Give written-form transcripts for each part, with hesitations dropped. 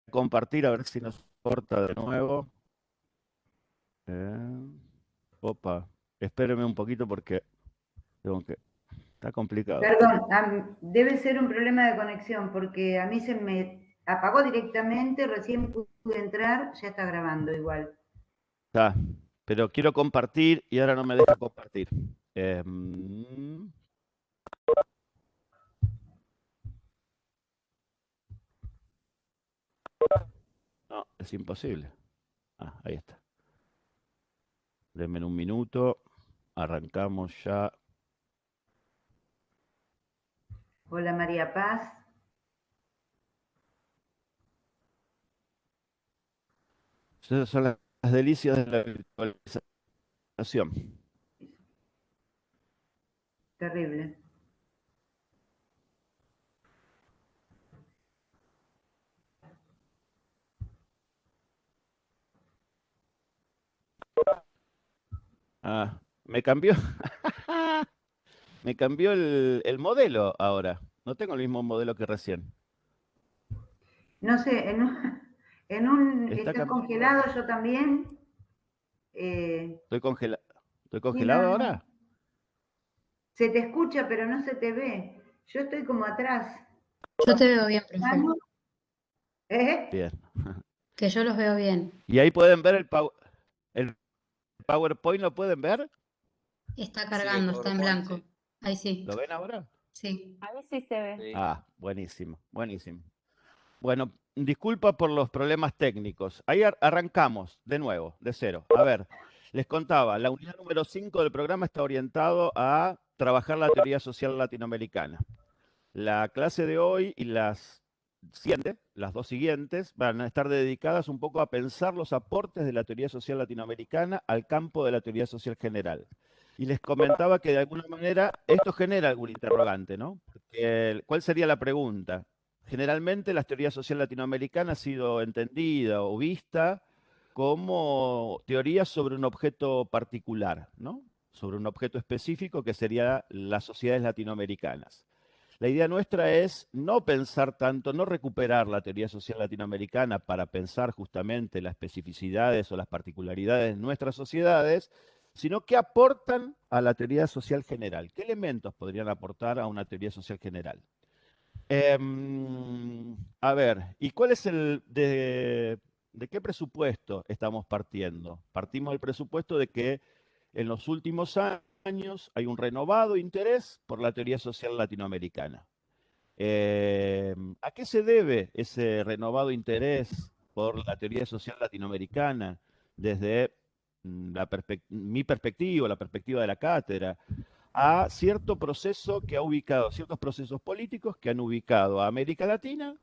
compartir a ver si nos corta de nuevo. Opa, espéreme un poquito porque tengo que... Está complicado esto. Perdón, debe ser un problema de conexión porque a mí se me apagó directamente, recién pude entrar, ya está grabando igual. Está, pero quiero compartir y ahora no me deja compartir. No, es imposible. Ah, ahí está. Denme un minuto. Arrancamos ya. Hola María Paz. Esas son las delicias de la virtualización. Terrible. Ah, me cambió. Me cambió el modelo ahora. No tengo el mismo modelo que recién. No sé, Está ¿estás cambiando. congelado yo también? ¿Estoy ¿Estoy Sí, no, congelado no. ahora? Se te escucha, pero no se te ve. Yo estoy como atrás. Yo te veo bien, profe. ¿Eh? Bien. Que yo los veo bien. Y ahí pueden ver el PowerPoint, ¿lo pueden ver? Está Sí, el cargando, está en PowerPoint, blanco. sí. Ahí sí. ¿Lo ven ahora? Sí. Ahí sí se ve. Sí. Ah, buenísimo, buenísimo. Bueno, disculpa por los problemas técnicos. Ahí arrancamos de nuevo, de cero. A ver, les contaba, la unidad número 5 del programa está orientado a trabajar la teoría social latinoamericana. La clase de hoy y las dos siguientes, van a estar dedicadas un poco a pensar los aportes de la teoría social latinoamericana al campo de la teoría social general. Y les comentaba que de alguna manera esto genera algún interrogante, ¿no? Porque, ¿cuál sería la pregunta? Generalmente la teoría social latinoamericana ha sido entendida o vista como teoría sobre un objeto particular, ¿no? Sobre un objeto específico que sería las sociedades latinoamericanas. La idea nuestra es no pensar tanto, no recuperar la teoría social latinoamericana para pensar justamente las especificidades o las particularidades de nuestras sociedades, sino que aportan a la teoría social general. ¿Qué elementos podrían aportar a una teoría social general? A ver, ¿y cuál es de qué presupuesto estamos partiendo? Partimos del presupuesto de que en los últimos años hay un renovado interés por la teoría social latinoamericana. ¿A qué se debe ese renovado interés por la teoría social latinoamericana desde mi perspectiva, la perspectiva de la cátedra? A cierto proceso que ha ubicado, ciertos procesos políticos que han ubicado a América Latina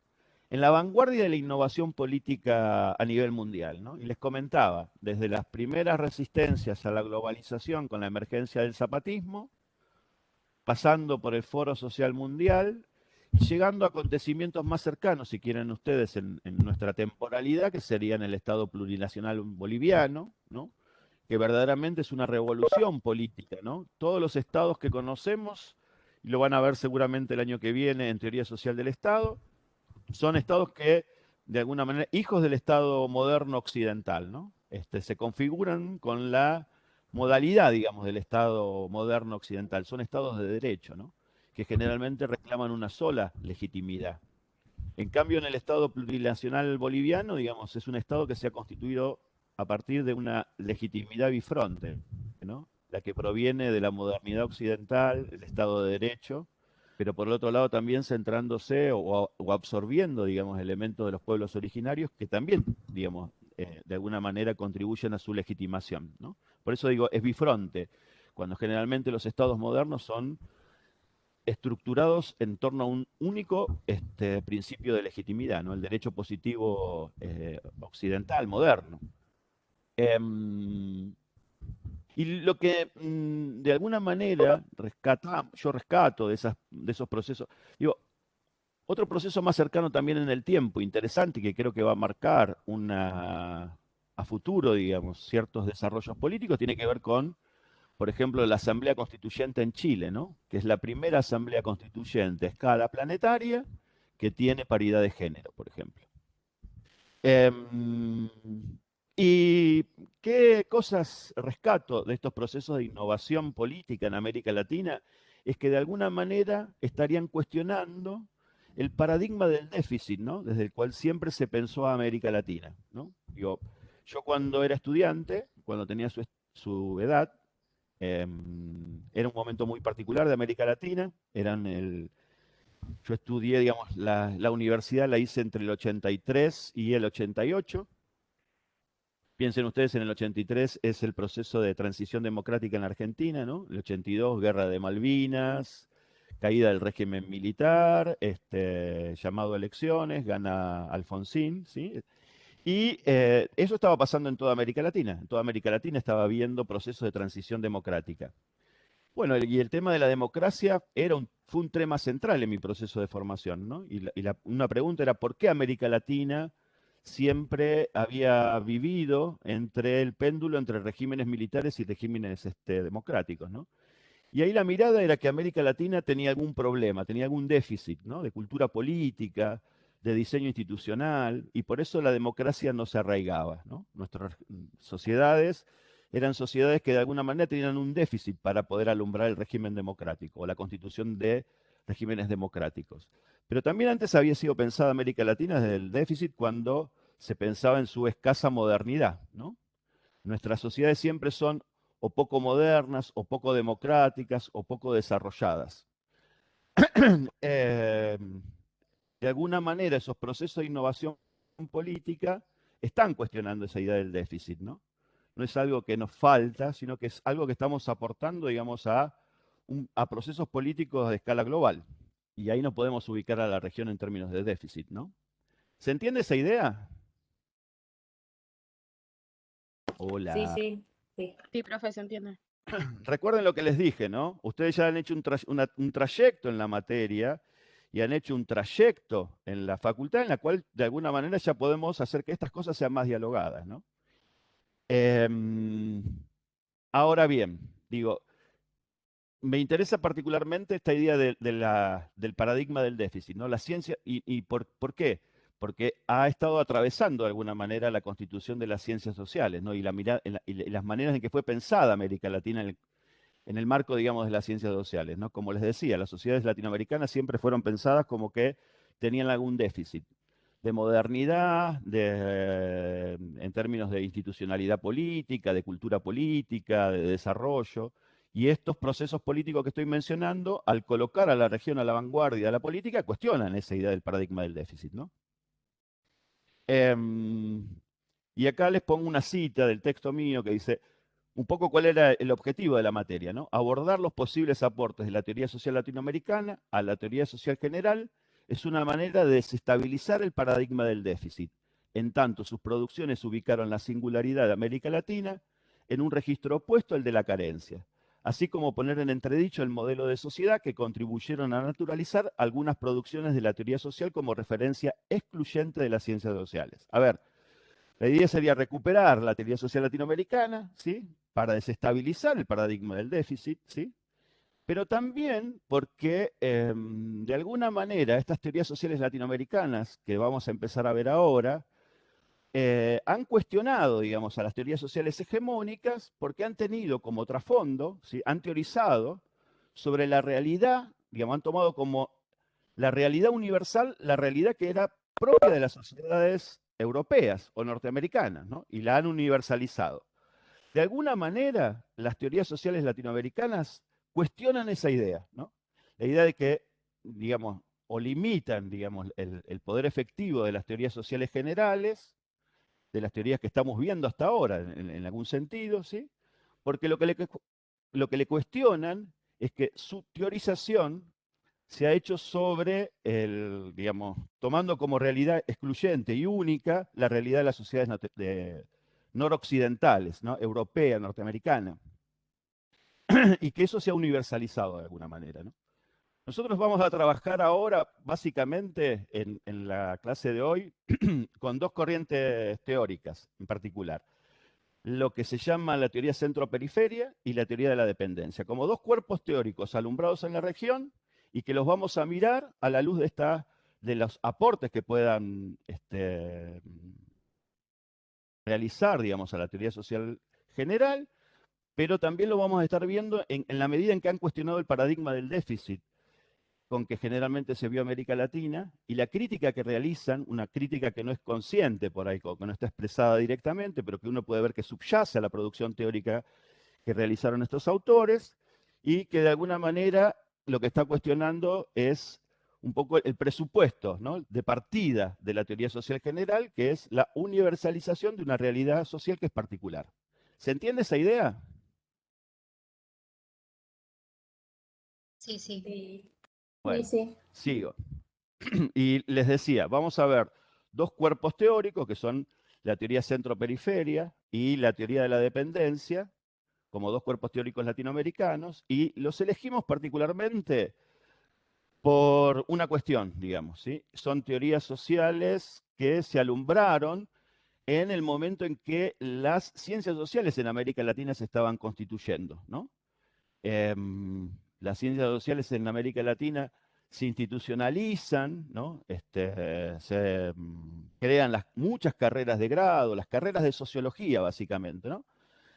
en la vanguardia de la innovación política a nivel mundial, ¿no? Y les comentaba, desde las primeras resistencias a la globalización con la emergencia del zapatismo, pasando por el Foro Social Mundial, llegando a acontecimientos más cercanos, si quieren ustedes, en nuestra temporalidad, que serían el Estado plurinacional boliviano, ¿no? Que verdaderamente es una revolución política, ¿no? Todos los estados que conocemos, y lo van a ver seguramente el año que viene en Teoría Social del Estado, son estados que, de alguna manera, hijos del Estado moderno occidental, ¿no? Se configuran con la modalidad, digamos, del Estado moderno occidental. Son estados de derecho, ¿no? Que generalmente reclaman una sola legitimidad. En cambio, en el Estado plurinacional boliviano, digamos, es un Estado que se ha constituido a partir de una legitimidad bifronte, ¿no? La que proviene de la modernidad occidental, el Estado de Derecho, pero por el otro lado también centrándose o absorbiendo, digamos, elementos de los pueblos originarios que también, digamos, de alguna manera contribuyen a su legitimación, ¿no? Por eso digo, es bifronte, cuando generalmente los estados modernos son estructurados en torno a un único principio de legitimidad, ¿no? El derecho positivo occidental, moderno. Y lo que de alguna manera yo rescato de esos procesos, digo, otro proceso más cercano también en el tiempo, interesante, que creo que va a marcar a futuro, digamos, ciertos desarrollos políticos, tiene que ver con, por ejemplo, la Asamblea Constituyente en Chile, ¿no? Que es la primera Asamblea Constituyente a escala planetaria que tiene paridad de género, por ejemplo. Em, ¿Y qué cosas rescato de estos procesos de innovación política en América Latina? Es que de alguna manera estarían cuestionando el paradigma del déficit, ¿no? Desde el cual siempre se pensó a América Latina, ¿no? Digo, yo cuando era estudiante, cuando tenía su edad, era un momento muy particular de América Latina, yo estudié, digamos, la universidad la hice entre el 83 y el 88. Piensen ustedes, en el 83 es el proceso de transición democrática en la Argentina, ¿no? El 82, guerra de Malvinas, caída del régimen militar, llamado a elecciones, gana Alfonsín, ¿sí? Y eso estaba pasando en toda América Latina. En toda América Latina estaba habiendo procesos de transición democrática. Bueno, y el tema de la democracia fue un tema central en mi proceso de formación, ¿no? Una pregunta era, ¿por qué América Latina siempre había vivido entre el péndulo entre regímenes militares y regímenes democráticos, ¿no? Y ahí la mirada era que América Latina tenía algún problema, tenía algún déficit, ¿no? De cultura política, de diseño institucional, y por eso la democracia no se arraigaba, ¿no? Nuestras sociedades eran sociedades que de alguna manera tenían un déficit para poder alumbrar el régimen democrático o la constitución de regímenes democráticos. Pero también antes había sido pensada América Latina desde el déficit cuando se pensaba en su escasa modernidad, ¿no? Nuestras sociedades siempre son o poco modernas, o poco democráticas, o poco desarrolladas. Eh, de alguna manera, esos procesos de innovación política están cuestionando esa idea del déficit, ¿no? No es algo que nos falta, sino que es algo que estamos aportando, digamos, a procesos políticos de escala global. Y ahí no podemos ubicar a la región en términos de déficit, ¿no? ¿Se entiende esa idea? Sí, Hola. sí, sí. Sí, profe, se entiende. Recuerden lo que les dije, ¿no? Ustedes ya han hecho un trayecto en la materia y han hecho un trayecto en la facultad en la cual de alguna manera ya podemos hacer que estas cosas sean más dialogadas, ¿no? Em, Ahora bien, digo, me interesa particularmente esta idea del paradigma del déficit, ¿no? La ciencia, y por qué? Porque ha estado atravesando de alguna manera la constitución de las ciencias sociales, ¿no? Y las maneras en que fue pensada América Latina en el marco, digamos, de las ciencias sociales, ¿no? Como les decía, las sociedades latinoamericanas siempre fueron pensadas como que tenían algún déficit de modernidad, en términos de institucionalidad política, de cultura política, de desarrollo. Y estos procesos políticos que estoy mencionando, al colocar a la región a la vanguardia de la política, cuestionan esa idea del paradigma del déficit, ¿no? Em, y acá les pongo una cita del texto mío que dice, un poco cuál era el objetivo de la materia, ¿no? Abordar los posibles aportes de la teoría social latinoamericana a la teoría social general es una manera de desestabilizar el paradigma del déficit, en tanto sus producciones ubicaron la singularidad de América Latina en un registro opuesto al de la carencia, así como poner en entredicho el modelo de sociedad que contribuyeron a naturalizar algunas producciones de la teoría social como referencia excluyente de las ciencias sociales. A ver, la idea sería recuperar la teoría social latinoamericana, ¿sí? Para desestabilizar el paradigma del déficit, ¿sí? Pero también porque, de alguna manera, estas teorías sociales latinoamericanas, que vamos a empezar a ver ahora, han cuestionado, digamos, a las teorías sociales hegemónicas porque han tenido como trasfondo, ¿sí? Han teorizado sobre la realidad, digamos, han tomado como la realidad universal, la realidad que era propia de las sociedades europeas o norteamericanas, ¿no? Y la han universalizado. De alguna manera, las teorías sociales latinoamericanas cuestionan esa idea, ¿no? La idea de que, digamos, o limitan, digamos, el poder efectivo de las teorías sociales generales, de las teorías que estamos viendo hasta ahora, en algún sentido, ¿sí? Porque lo que le cuestionan es que su teorización se ha hecho sobre digamos, tomando como realidad excluyente y única la realidad de las sociedades noroccidentales, ¿no? Europea, norteamericana, y que eso se ha universalizado de alguna manera, ¿no? Nosotros vamos a trabajar ahora, básicamente, en la clase de hoy, con dos corrientes teóricas en particular. Lo que se llama la teoría centro-periferia y la teoría de la dependencia, como dos cuerpos teóricos alumbrados en la región y que los vamos a mirar a la luz de los aportes que puedan realizar, digamos, a la teoría social general, pero también lo vamos a estar viendo en la medida en que han cuestionado el paradigma del déficit con que generalmente se vio América Latina, y la crítica que realizan, una crítica que no es consciente por ahí, que no está expresada directamente, pero que uno puede ver que subyace a la producción teórica que realizaron estos autores, y que de alguna manera lo que está cuestionando es un poco el presupuesto, ¿no?, de partida de la teoría social general, que es la universalización de una realidad social que es particular. ¿Se entiende esa idea? Sí, sí. Sí, Bueno, sí. sigo. Y les decía, vamos a ver dos cuerpos teóricos que son la teoría centro-periferia y la teoría de la dependencia, como dos cuerpos teóricos latinoamericanos, y los elegimos particularmente por una cuestión, digamos, ¿sí? Son teorías sociales que se alumbraron en el momento en que las ciencias sociales en América Latina se estaban constituyendo, ¿no? Las ciencias sociales en América Latina se institucionalizan, ¿no? Se crean muchas carreras de grado, las carreras de sociología, básicamente, ¿no?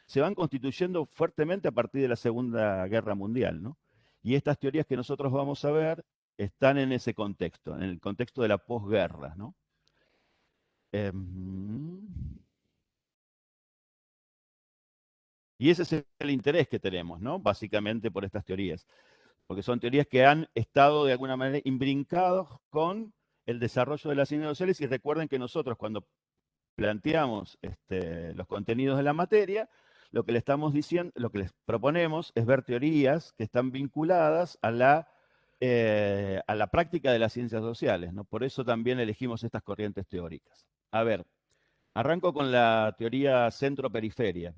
Se van constituyendo fuertemente a partir de la Segunda Guerra Mundial, ¿no? Y estas teorías que nosotros vamos a ver están en ese contexto, en el contexto de la posguerra, ¿no? Em, y ese es el interés que tenemos, ¿no? Básicamente por estas teorías, porque son teorías que han estado de alguna manera imbrincados con el desarrollo de las ciencias sociales, y recuerden que nosotros cuando planteamos los contenidos de la materia, lo que le estamos diciendo, lo que les proponemos es ver teorías que están vinculadas a la práctica de las ciencias sociales, ¿no? Por eso también elegimos estas corrientes teóricas. A ver, arranco con la teoría centro-periferia,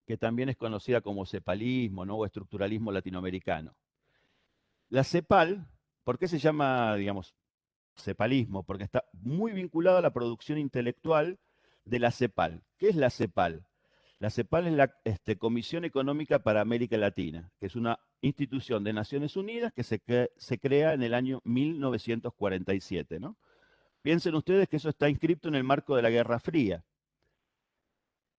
que también es conocida como cepalismo, ¿no?, o estructuralismo latinoamericano. La CEPAL, ¿por qué se llama, digamos, cepalismo? Porque está muy vinculado a la producción intelectual de la CEPAL. ¿Qué es la CEPAL? La CEPAL es la Comisión Económica para América Latina, que es una institución de Naciones Unidas que se crea en el año 1947, ¿no? Piensen ustedes que eso está inscrito en el marco de la Guerra Fría.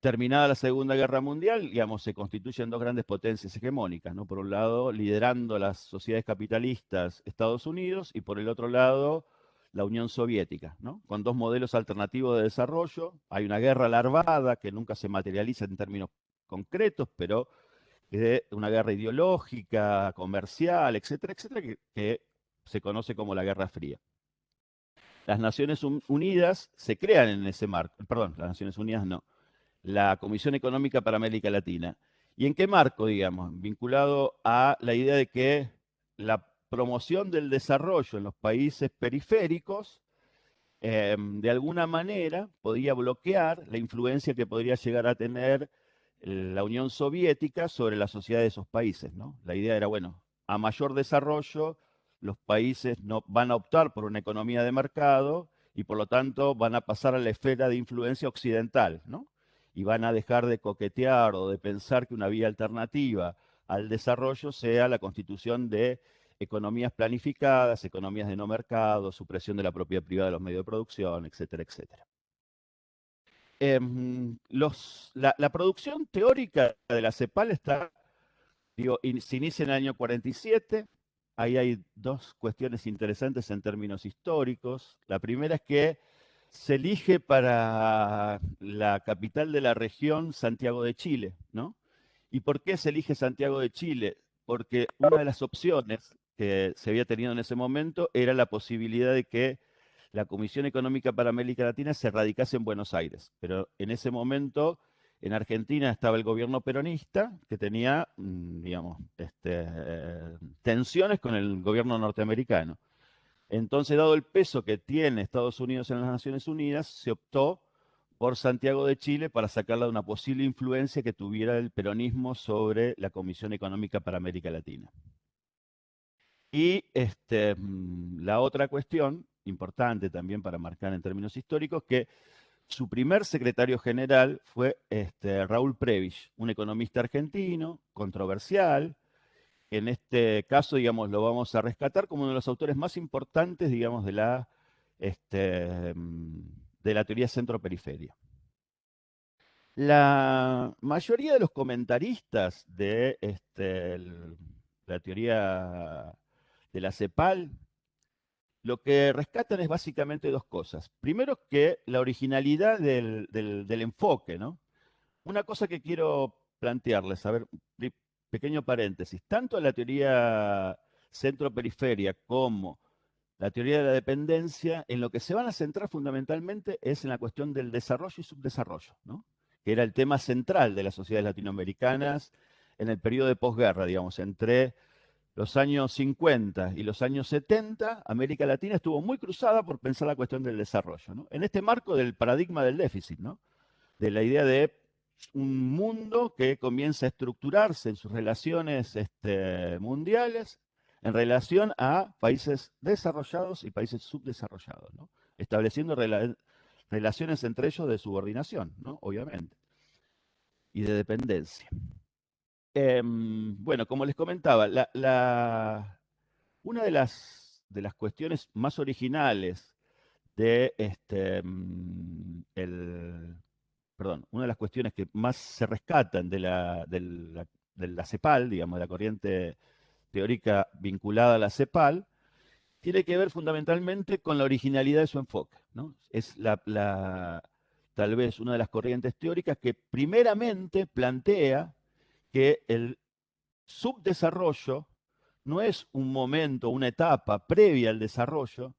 Terminada la Segunda Guerra Mundial, digamos, se constituyen dos grandes potencias hegemónicas, ¿no? Por un lado, liderando las sociedades capitalistas Estados Unidos, y por el otro lado, la Unión Soviética, ¿no? Con dos modelos alternativos de desarrollo. Hay una guerra larvada que nunca se materializa en términos concretos, pero es una guerra ideológica, comercial, etcétera, etcétera, que se conoce como la Guerra Fría. Las Naciones Unidas se crean en ese marco, perdón, las Naciones Unidas no, la Comisión Económica para América Latina. ¿Y en qué marco, digamos? Vinculado a la idea de que la promoción del desarrollo en los países periféricos, de alguna manera, podía bloquear la influencia que podría llegar a tener la Unión Soviética sobre la sociedad de esos países, ¿no? La idea era, bueno, a mayor desarrollo, los países no, van a optar por una economía de mercado y por lo tanto van a pasar a la esfera de influencia occidental, ¿no? Y van a dejar de coquetear o de pensar que una vía alternativa al desarrollo sea la constitución de economías planificadas, economías de no mercado, supresión de la propiedad privada de los medios de producción, etcétera, etcétera. La producción teórica de la CEPAL está, digo, se inicia en el año 47. Ahí hay dos cuestiones interesantes en términos históricos. La primera es que se elige para la capital de la región Santiago de Chile, ¿no? ¿Y por qué se elige Santiago de Chile? Porque una de las opciones que se había tenido en ese momento era la posibilidad de que la Comisión Económica para América Latina se radicase en Buenos Aires. Pero en ese momento en Argentina estaba el gobierno peronista que tenía, digamos, tensiones con el gobierno norteamericano. Entonces, dado el peso que tiene Estados Unidos en las Naciones Unidas, se optó por Santiago de Chile para sacarla de una posible influencia que tuviera el peronismo sobre la Comisión Económica para América Latina. Y la otra cuestión, importante también para marcar en términos históricos, que su primer secretario general fue Raúl Prebisch, un economista argentino, controversial. En este caso, digamos, lo vamos a rescatar como uno de los autores más importantes, digamos, de la teoría centro-periferia. La mayoría de los comentaristas de la teoría de la CEPAL lo que rescatan es básicamente dos cosas. Primero, que la originalidad del enfoque, ¿no? Una cosa que quiero plantearles, a ver, pequeño paréntesis, tanto la teoría centro-periferia como la teoría de la dependencia, en lo que se van a centrar fundamentalmente es en la cuestión del desarrollo y subdesarrollo, ¿no? Que era el tema central de las sociedades latinoamericanas en el periodo de posguerra, digamos, entre los años 50 y los años 70, América Latina estuvo muy cruzada por pensar la cuestión del desarrollo, ¿no? En este marco del paradigma del déficit, ¿no? De la idea de un mundo que comienza a estructurarse en sus relaciones mundiales en relación a países desarrollados y países subdesarrollados, ¿no? Estableciendo relaciones entre ellos de subordinación, ¿no? Obviamente, y de dependencia. Bueno, como les comentaba, una de las cuestiones más originales de perdón, una de las cuestiones que más se rescatan de la CEPAL, digamos, de la corriente teórica vinculada a la CEPAL, tiene que ver fundamentalmente con la originalidad de su enfoque, ¿no? Es tal vez una de las corrientes teóricas que primeramente plantea que el subdesarrollo no es un momento, una etapa previa al desarrollo,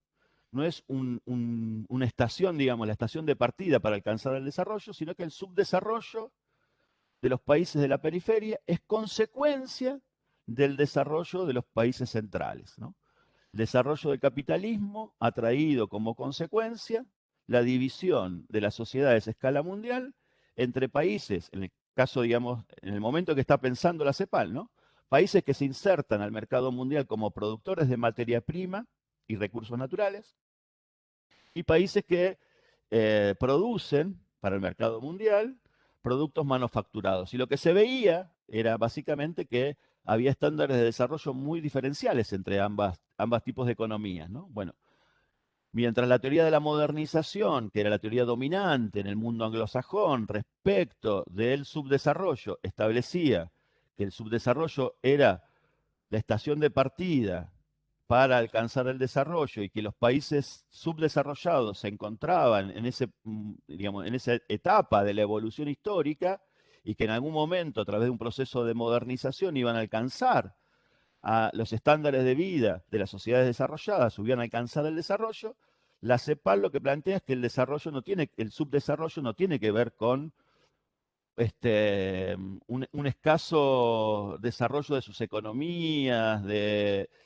no es una estación, digamos, la estación de partida para alcanzar el desarrollo, sino que el subdesarrollo de los países de la periferia es consecuencia del desarrollo de los países centrales, ¿no? El desarrollo del capitalismo ha traído como consecuencia la división de las sociedades a escala mundial entre países, en el caso, digamos, en el momento que está pensando la CEPAL, ¿no? Países que se insertan al mercado mundial como productores de materia prima y recursos naturales, y países que producen para el mercado mundial productos manufacturados. Y lo que se veía era básicamente que había estándares de desarrollo muy diferenciales entre ambas tipos de economías, ¿no? Bueno, mientras la teoría de la modernización, que era la teoría dominante en el mundo anglosajón respecto del subdesarrollo, establecía que el subdesarrollo era la estación de partida para alcanzar el desarrollo y que los países subdesarrollados se encontraban en digamos, en esa etapa de la evolución histórica y que en algún momento, a través de un proceso de modernización, iban a alcanzar a los estándares de vida de las sociedades desarrolladas, iban a alcanzar el desarrollo, la CEPAL lo que plantea es que el subdesarrollo no tiene que ver con un escaso desarrollo de sus economías,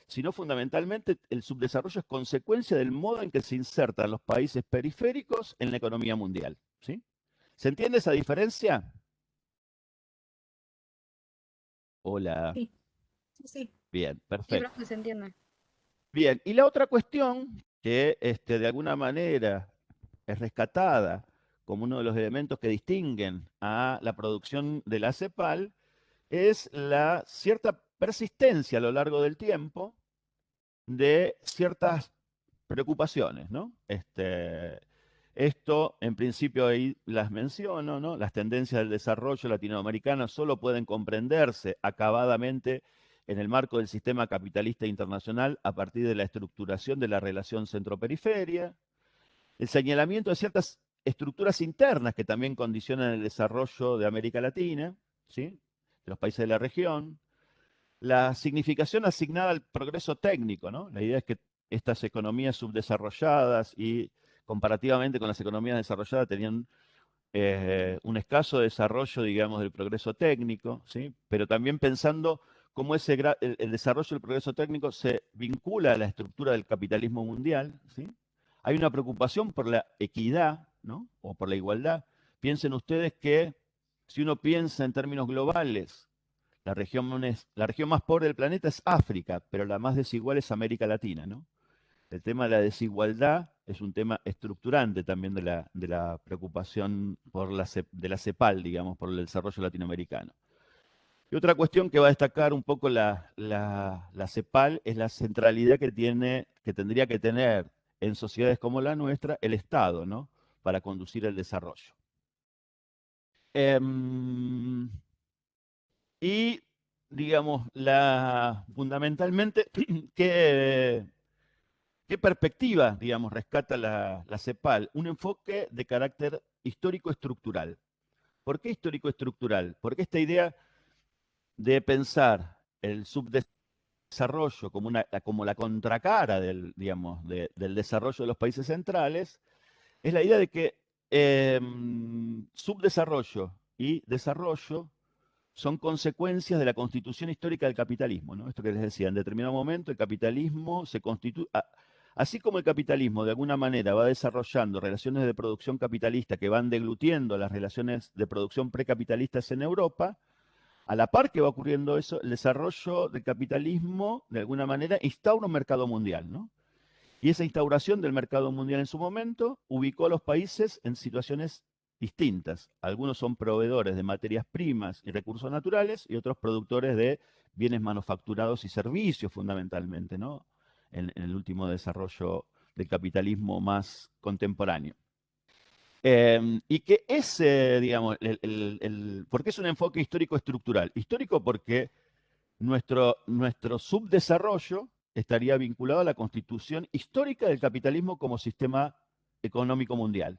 sino fundamentalmente el subdesarrollo es consecuencia del modo en que se insertan los países periféricos en la economía mundial. ¿Sí? ¿Se entiende esa diferencia? Hola. Sí, sí, sí. Bien, Sí, perfecto. profe, se entiende. Bien, y la otra cuestión que de alguna manera es rescatada como uno de los elementos que distinguen a la producción de la CEPAL es la cierta persistencia a lo largo del tiempo de ciertas preocupaciones, ¿no? Esto, en principio, ahí las menciono, ¿no? Las tendencias del desarrollo latinoamericano solo pueden comprenderse acabadamente en el marco del sistema capitalista internacional a partir de la estructuración de la relación centro-periferia, el señalamiento de ciertas estructuras internas que también condicionan el desarrollo de América Latina, ¿sí? De los países de la región, la significación asignada al progreso técnico, ¿no? La idea es que estas economías subdesarrolladas y comparativamente con las economías desarrolladas tenían un escaso desarrollo, digamos, del progreso técnico, ¿sí? Pero también pensando cómo el desarrollo del progreso técnico se vincula a la estructura del capitalismo mundial, ¿sí? Hay una preocupación por la equidad, ¿no? O por la igualdad. Piensen ustedes que si uno piensa en términos globales, la región más pobre del planeta es África, pero la más desigual es América Latina, ¿no? El tema de la desigualdad es un tema estructurante también de la preocupación de la CEPAL, digamos, por el desarrollo latinoamericano. Y otra cuestión que va a destacar un poco la CEPAL es la centralidad que tendría que tener en sociedades como la nuestra el Estado, ¿no? Para conducir el desarrollo. Y, digamos, fundamentalmente, ¿qué perspectiva, digamos, rescata la CEPAL? Un enfoque de carácter histórico-estructural. ¿Por qué histórico-estructural? Porque esta idea de pensar el subdesarrollo como la contracara digamos, del desarrollo de los países centrales, es la idea de que subdesarrollo y desarrollo son consecuencias de la constitución histórica del capitalismo, ¿no? Esto que les decía, en determinado momento el capitalismo se constituye, así como el capitalismo de alguna manera va desarrollando relaciones de producción capitalista que van deglutiendo las relaciones de producción precapitalistas en Europa, a la par que va ocurriendo eso, el desarrollo del capitalismo de alguna manera instaura un mercado mundial, ¿no? Y esa instauración del mercado mundial en su momento ubicó a los países en situaciones distintas. Algunos son proveedores de materias primas y recursos naturales y otros productores de bienes manufacturados y servicios fundamentalmente, ¿no? En el último desarrollo del capitalismo más contemporáneo. Y que ese, digamos, ¿por qué es un enfoque histórico-estructural? Histórico porque nuestro subdesarrollo estaría vinculado a la constitución histórica del capitalismo como sistema económico mundial.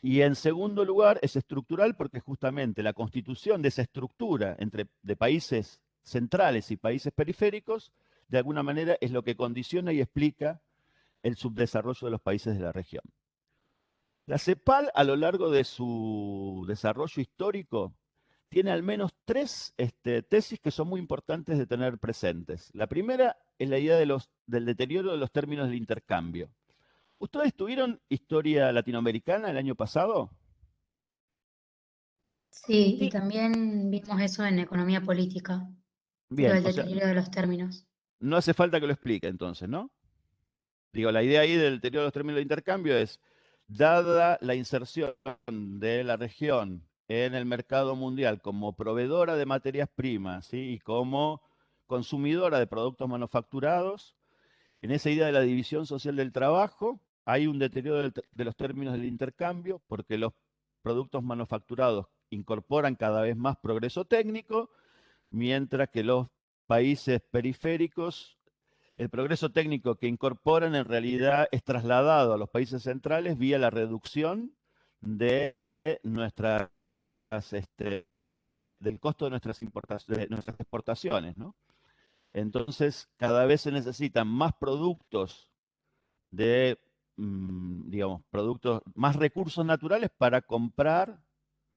Y en segundo lugar, es estructural porque justamente la constitución de esa estructura de países centrales y países periféricos, de alguna manera es lo que condiciona y explica el subdesarrollo de los países de la región. La CEPAL, a lo largo de su desarrollo histórico, tiene al menos tres tesis que son muy importantes de tener presentes. La primera es la idea del deterioro de los términos del intercambio. ¿Ustedes tuvieron historia latinoamericana el año pasado? Sí, y Sí, también vimos eso en economía política, lo Bien, del o sea, deterioro de los términos. no hace falta que lo explique entonces, ¿no? Digo, la idea ahí del deterioro de los términos de intercambio es, dada la inserción de la región en el mercado mundial como proveedora de materias primas, ¿sí? Y como consumidora de productos manufacturados, en esa idea de la división social del trabajo, hay un deterioro de los términos del intercambio porque los productos manufacturados incorporan cada vez más progreso técnico, mientras que los países periféricos el progreso técnico que incorporan en realidad es trasladado a los países centrales vía la reducción de nuestras, este, del costo de de nuestras exportaciones, ¿no? Entonces, cada vez se necesitan más productos digamos, productos, más recursos naturales para comprar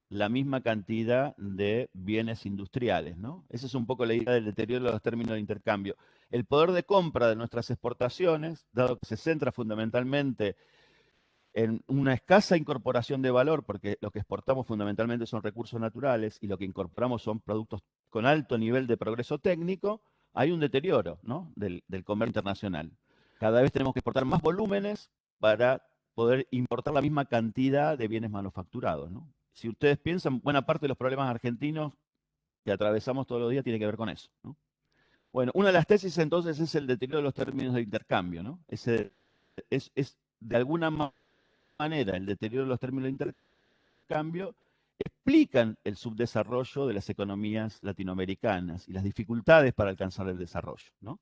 la misma cantidad de bienes industriales, ¿no? Esa es un poco la idea del deterioro de los términos de intercambio. El poder de compra de nuestras exportaciones, dado que se centra fundamentalmente en una escasa incorporación de valor, porque lo que exportamos fundamentalmente son recursos naturales y lo que incorporamos son productos con alto nivel de progreso técnico, hay un deterioro, ¿no? del comercio internacional. Cada vez tenemos que exportar más volúmenes para poder importar la misma cantidad de bienes manufacturados, ¿no? Si ustedes piensan, buena parte de los problemas argentinos que atravesamos todos los días tiene que ver con eso, ¿no? Bueno, una de las tesis entonces es el deterioro de los términos de intercambio, ¿no? Es de alguna manera el deterioro de los términos de intercambio explican el subdesarrollo de las economías latinoamericanas y las dificultades para alcanzar el desarrollo, ¿no?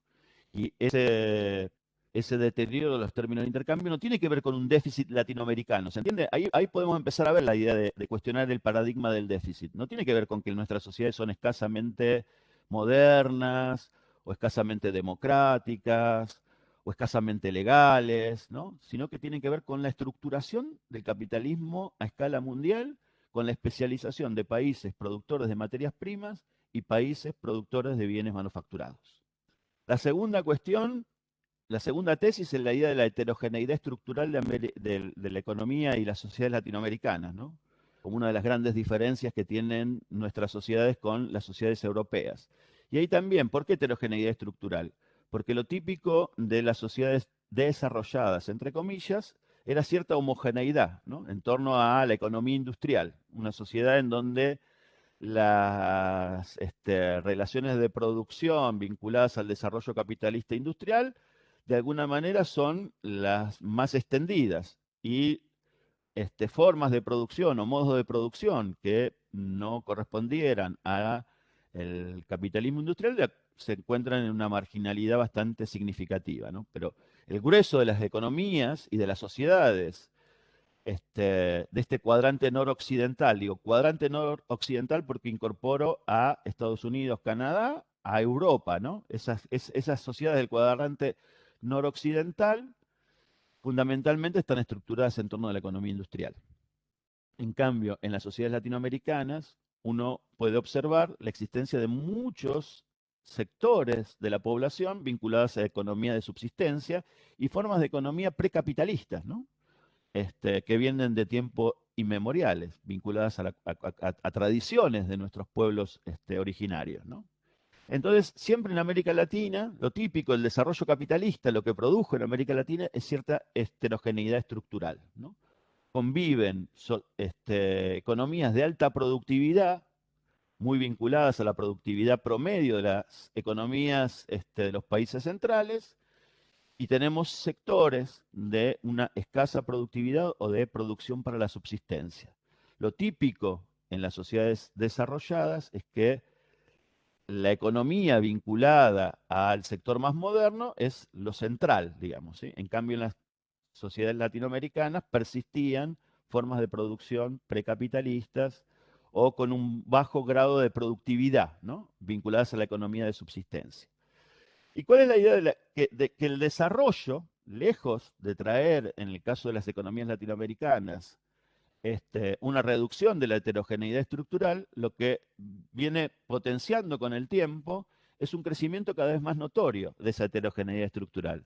Y ese deterioro de los términos de intercambio no tiene que ver con un déficit latinoamericano, ¿se entiende? Ahí podemos empezar a ver la idea de cuestionar el paradigma del déficit. No tiene que ver con que nuestras sociedades son escasamente modernas o escasamente democráticas o escasamente legales, ¿no? Sino que tienen que ver con la estructuración del capitalismo a escala mundial, con la especialización de países productores de materias primas y países productores de bienes manufacturados. La segunda cuestión, la segunda tesis es la idea de la heterogeneidad estructural de la economía y las sociedades latinoamericanas, ¿no? Como una de las grandes diferencias que tienen nuestras sociedades con las sociedades europeas. Y ahí también, ¿por qué heterogeneidad estructural? Porque lo típico de las sociedades desarrolladas, entre comillas, era cierta homogeneidad, ¿no? En torno a la economía industrial, una sociedad en donde las relaciones de producción vinculadas al desarrollo capitalista industrial, de alguna manera son las más extendidas y formas de producción o modos de producción que no correspondieran a el capitalismo industrial se encuentran en una marginalidad bastante significativa, ¿no? Pero el grueso de las economías y de las sociedades de este cuadrante noroccidental, digo cuadrante noroccidental porque incorporo a Estados Unidos, Canadá, a Europa, ¿no? Esas sociedades del cuadrante noroccidental fundamentalmente están estructuradas en torno a la economía industrial. En cambio, en las sociedades latinoamericanas, uno puede observar la existencia de muchos sectores de la población vinculados a economía de subsistencia y formas de economía precapitalistas, ¿no? Que vienen de tiempos inmemoriales, vinculadas a tradiciones de nuestros pueblos originarios, ¿no? Entonces, siempre en América Latina, lo típico, el desarrollo capitalista, lo que produjo en América Latina es cierta heterogeneidad estructural, ¿no? Conviven economías de alta productividad, muy vinculadas a la productividad promedio de las economías de los países centrales, y tenemos sectores de una escasa productividad o de producción para la subsistencia. Lo típico en las sociedades desarrolladas es que la economía vinculada al sector más moderno es lo central, digamos, ¿sí? En cambio, en las sociedades latinoamericanas persistían formas de producción precapitalistas o con un bajo grado de productividad, ¿no? Vinculadas a la economía de subsistencia. ¿Y cuál es la idea de que el desarrollo, lejos de traer, en el caso de las economías latinoamericanas, una reducción de la heterogeneidad estructural, lo que viene potenciando con el tiempo es un crecimiento cada vez más notorio de esa heterogeneidad estructural?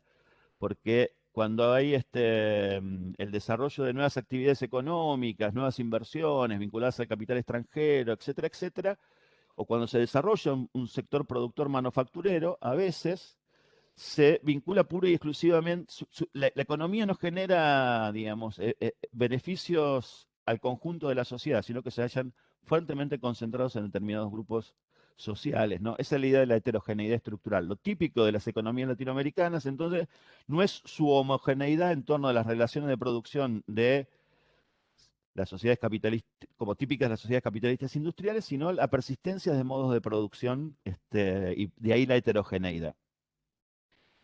Porque cuando hay el desarrollo de nuevas actividades económicas, nuevas inversiones vinculadas al capital extranjero, etcétera, etcétera, o cuando se desarrolla un sector productor manufacturero, a veces se vincula pura y exclusivamente, la economía no genera, digamos, beneficios al conjunto de la sociedad, sino que se hallan fuertemente concentrados en determinados grupos sociales, ¿no? Esa es la idea de la heterogeneidad estructural. Lo típico de las economías latinoamericanas, entonces, no es su homogeneidad en torno a las relaciones de producción de las sociedades capitalistas, como típicas de las sociedades capitalistas industriales, sino la persistencia de modos de producción, y de ahí la heterogeneidad.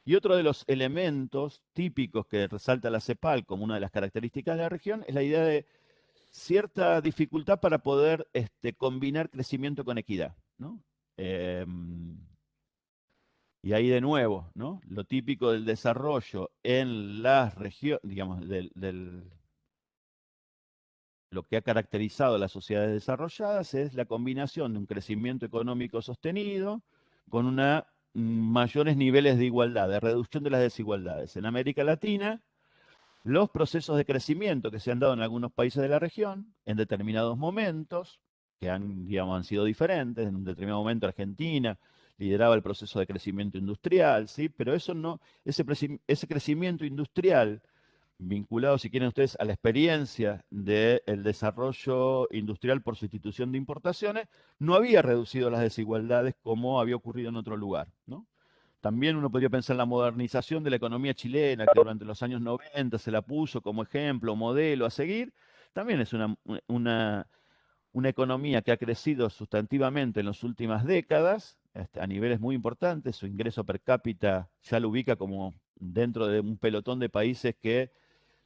Y otro de los elementos típicos que resalta la CEPAL como una de las características de la región es la idea de cierta dificultad para poder combinar crecimiento con equidad, ¿no? Y ahí de nuevo, ¿no? Lo típico del desarrollo en las regiones, digamos, lo que ha caracterizado a las sociedades desarrolladas es la combinación de un crecimiento económico sostenido con mayores niveles de igualdad, de reducción de las desigualdades. En América Latina, los procesos de crecimiento que se han dado en algunos países de la región, en determinados momentos, que han sido diferentes, en un determinado momento Argentina lideraba el proceso de crecimiento industrial, ¿sí? Pero ese crecimiento industrial vinculado, si quieren ustedes, a la experiencia del desarrollo industrial por sustitución de importaciones, no había reducido las desigualdades como había ocurrido en otro lugar, ¿no? También uno podría pensar en la modernización de la economía chilena, que durante los años 90 se la puso como ejemplo, modelo a seguir. También es una economía que ha crecido sustantivamente en las últimas décadas, a niveles muy importantes. Su ingreso per cápita ya lo ubica como dentro de un pelotón de países que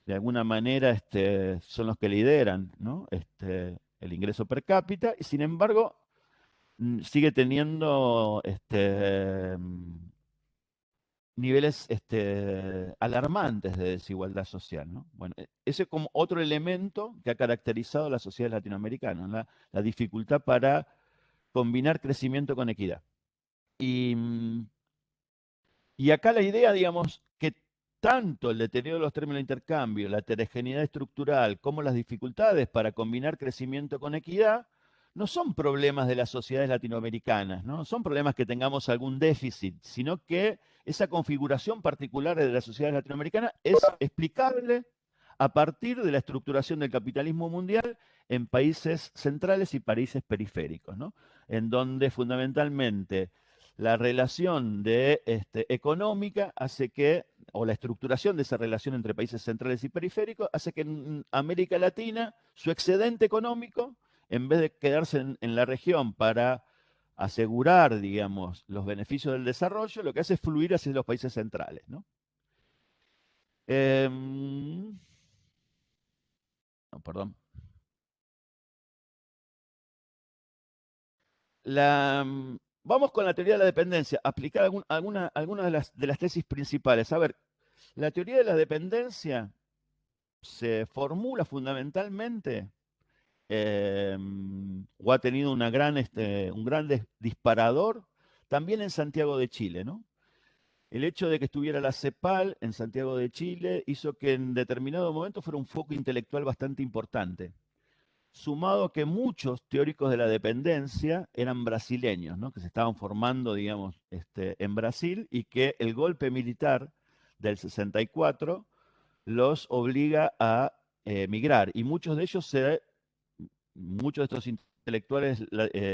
de alguna manera son los que lideran, ¿no? El ingreso per cápita, y sin embargo sigue teniendo niveles alarmantes de desigualdad social, ¿no? Bueno, ese es como otro elemento que ha caracterizado a la sociedad latinoamericana, la dificultad para combinar crecimiento con equidad. Y acá la idea, digamos, que tanto el deterioro de los términos de intercambio, la heterogeneidad estructural, como las dificultades para combinar crecimiento con equidad, no son problemas de las sociedades latinoamericanas, no son problemas que tengamos algún déficit, sino que esa configuración particular de las sociedades latinoamericanas es explicable a partir de la estructuración del capitalismo mundial en países centrales y países periféricos, ¿no? En donde fundamentalmente la relación económica hace que, o la estructuración de esa relación entre países centrales y periféricos, hace que en América Latina su excedente económico en vez de quedarse en la región para asegurar, digamos, los beneficios del desarrollo, lo que hace es fluir hacia los países centrales, ¿no? No, perdón. Vamos con la teoría de la dependencia, aplicar algunas de las tesis principales. A ver, la teoría de la dependencia se formula fundamentalmente o ha tenido un gran disparador también en Santiago de Chile, ¿no? El hecho de que estuviera la CEPAL en Santiago de Chile hizo que en determinado momento fuera un foco intelectual bastante importante, sumado a que muchos teóricos de la dependencia eran brasileños, ¿no? Que se estaban formando, digamos, en Brasil, y que el golpe militar del 64 los obliga a migrar. Y muchos de estos intelectuales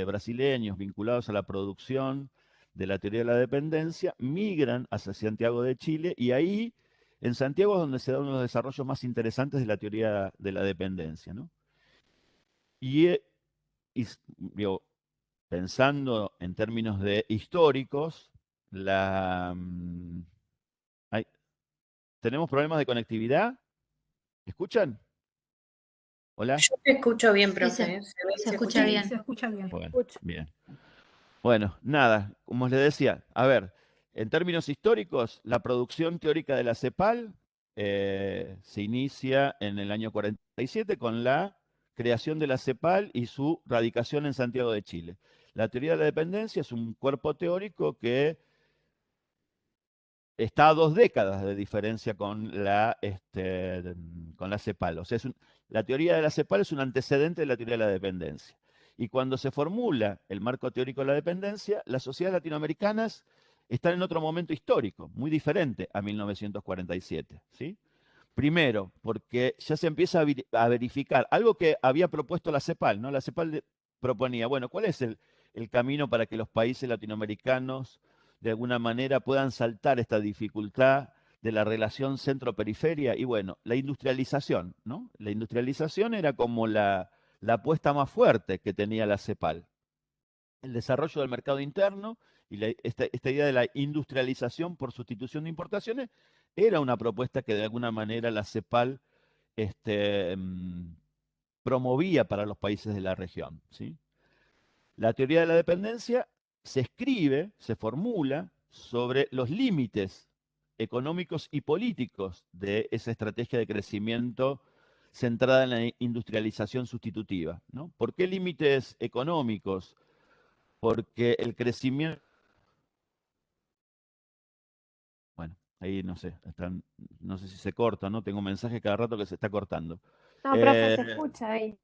brasileños vinculados a la producción de la teoría de la dependencia migran hacia Santiago de Chile, y ahí en Santiago es donde se dan uno de los desarrollos más interesantes de la teoría de la dependencia, ¿no? Y, digo, pensando en términos de históricos, ay, ¿tenemos problemas de conectividad? ¿Escuchan? ¿Hola? Yo te escucho bien, Sí, profe. ¿Eh? Se ve y se se escucha escucha bien. bien. Se escucha bien. Bueno, Escucho. bien. Bueno, nada, como les decía, a ver, en términos históricos, la producción teórica de la CEPAL se inicia en el año 47 con la creación de la CEPAL y su radicación en Santiago de Chile. La teoría de la dependencia es un cuerpo teórico que está a 2 décadas de diferencia con la CEPAL. O sea, la teoría de la CEPAL es un antecedente de la teoría de la dependencia. Y cuando se formula el marco teórico de la dependencia, las sociedades latinoamericanas están en otro momento histórico, muy diferente a 1947, ¿sí? Primero, porque ya se empieza a verificar algo que había propuesto la CEPAL, ¿no? La CEPAL proponía, bueno, ¿cuál es el camino para que los países latinoamericanos de alguna manera puedan saltar esta dificultad de la relación centro-periferia? Y bueno, la industrialización, ¿no? La industrialización era como la apuesta más fuerte que tenía la CEPAL. El desarrollo del mercado interno y esta idea de la industrialización por sustitución de importaciones era una propuesta que de alguna manera la CEPAL promovía para los países de la región, ¿sí? La teoría de la dependencia se escribe, se formula sobre los límites económicos y políticos de esa estrategia de crecimiento centrada en la industrialización sustitutiva, ¿no? ¿Por qué límites económicos? Porque el crecimiento, bueno, ahí no sé, no sé si se corta, ¿no? Tengo un mensaje cada rato que se está cortando. No, profe, Eh, se escucha ahí.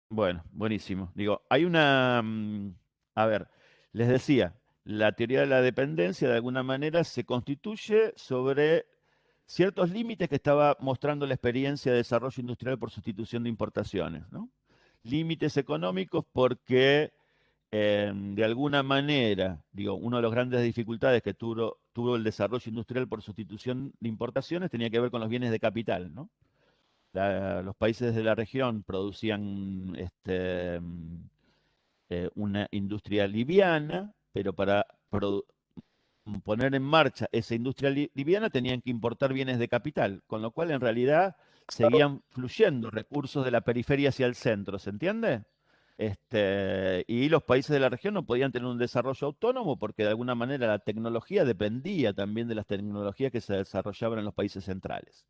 bueno, buenísimo. Digo, hay a ver, les decía, la teoría de la dependencia de alguna manera se constituye sobre ciertos límites que estaba mostrando la experiencia de desarrollo industrial por sustitución de importaciones, ¿no? Límites económicos porque de alguna manera, digo, una de las grandes dificultades que tuvo el desarrollo industrial por sustitución de importaciones tenía que ver con los bienes de capital, ¿no? Los países de la región producían una industria liviana, pero para poner en marcha esa industria liviana tenían que importar bienes de capital, con lo cual en realidad seguían fluyendo recursos de la periferia hacia el centro, ¿se entiende? Y los países de la región no podían tener un desarrollo autónomo porque de alguna manera la tecnología dependía también de las tecnologías que se desarrollaban en los países centrales.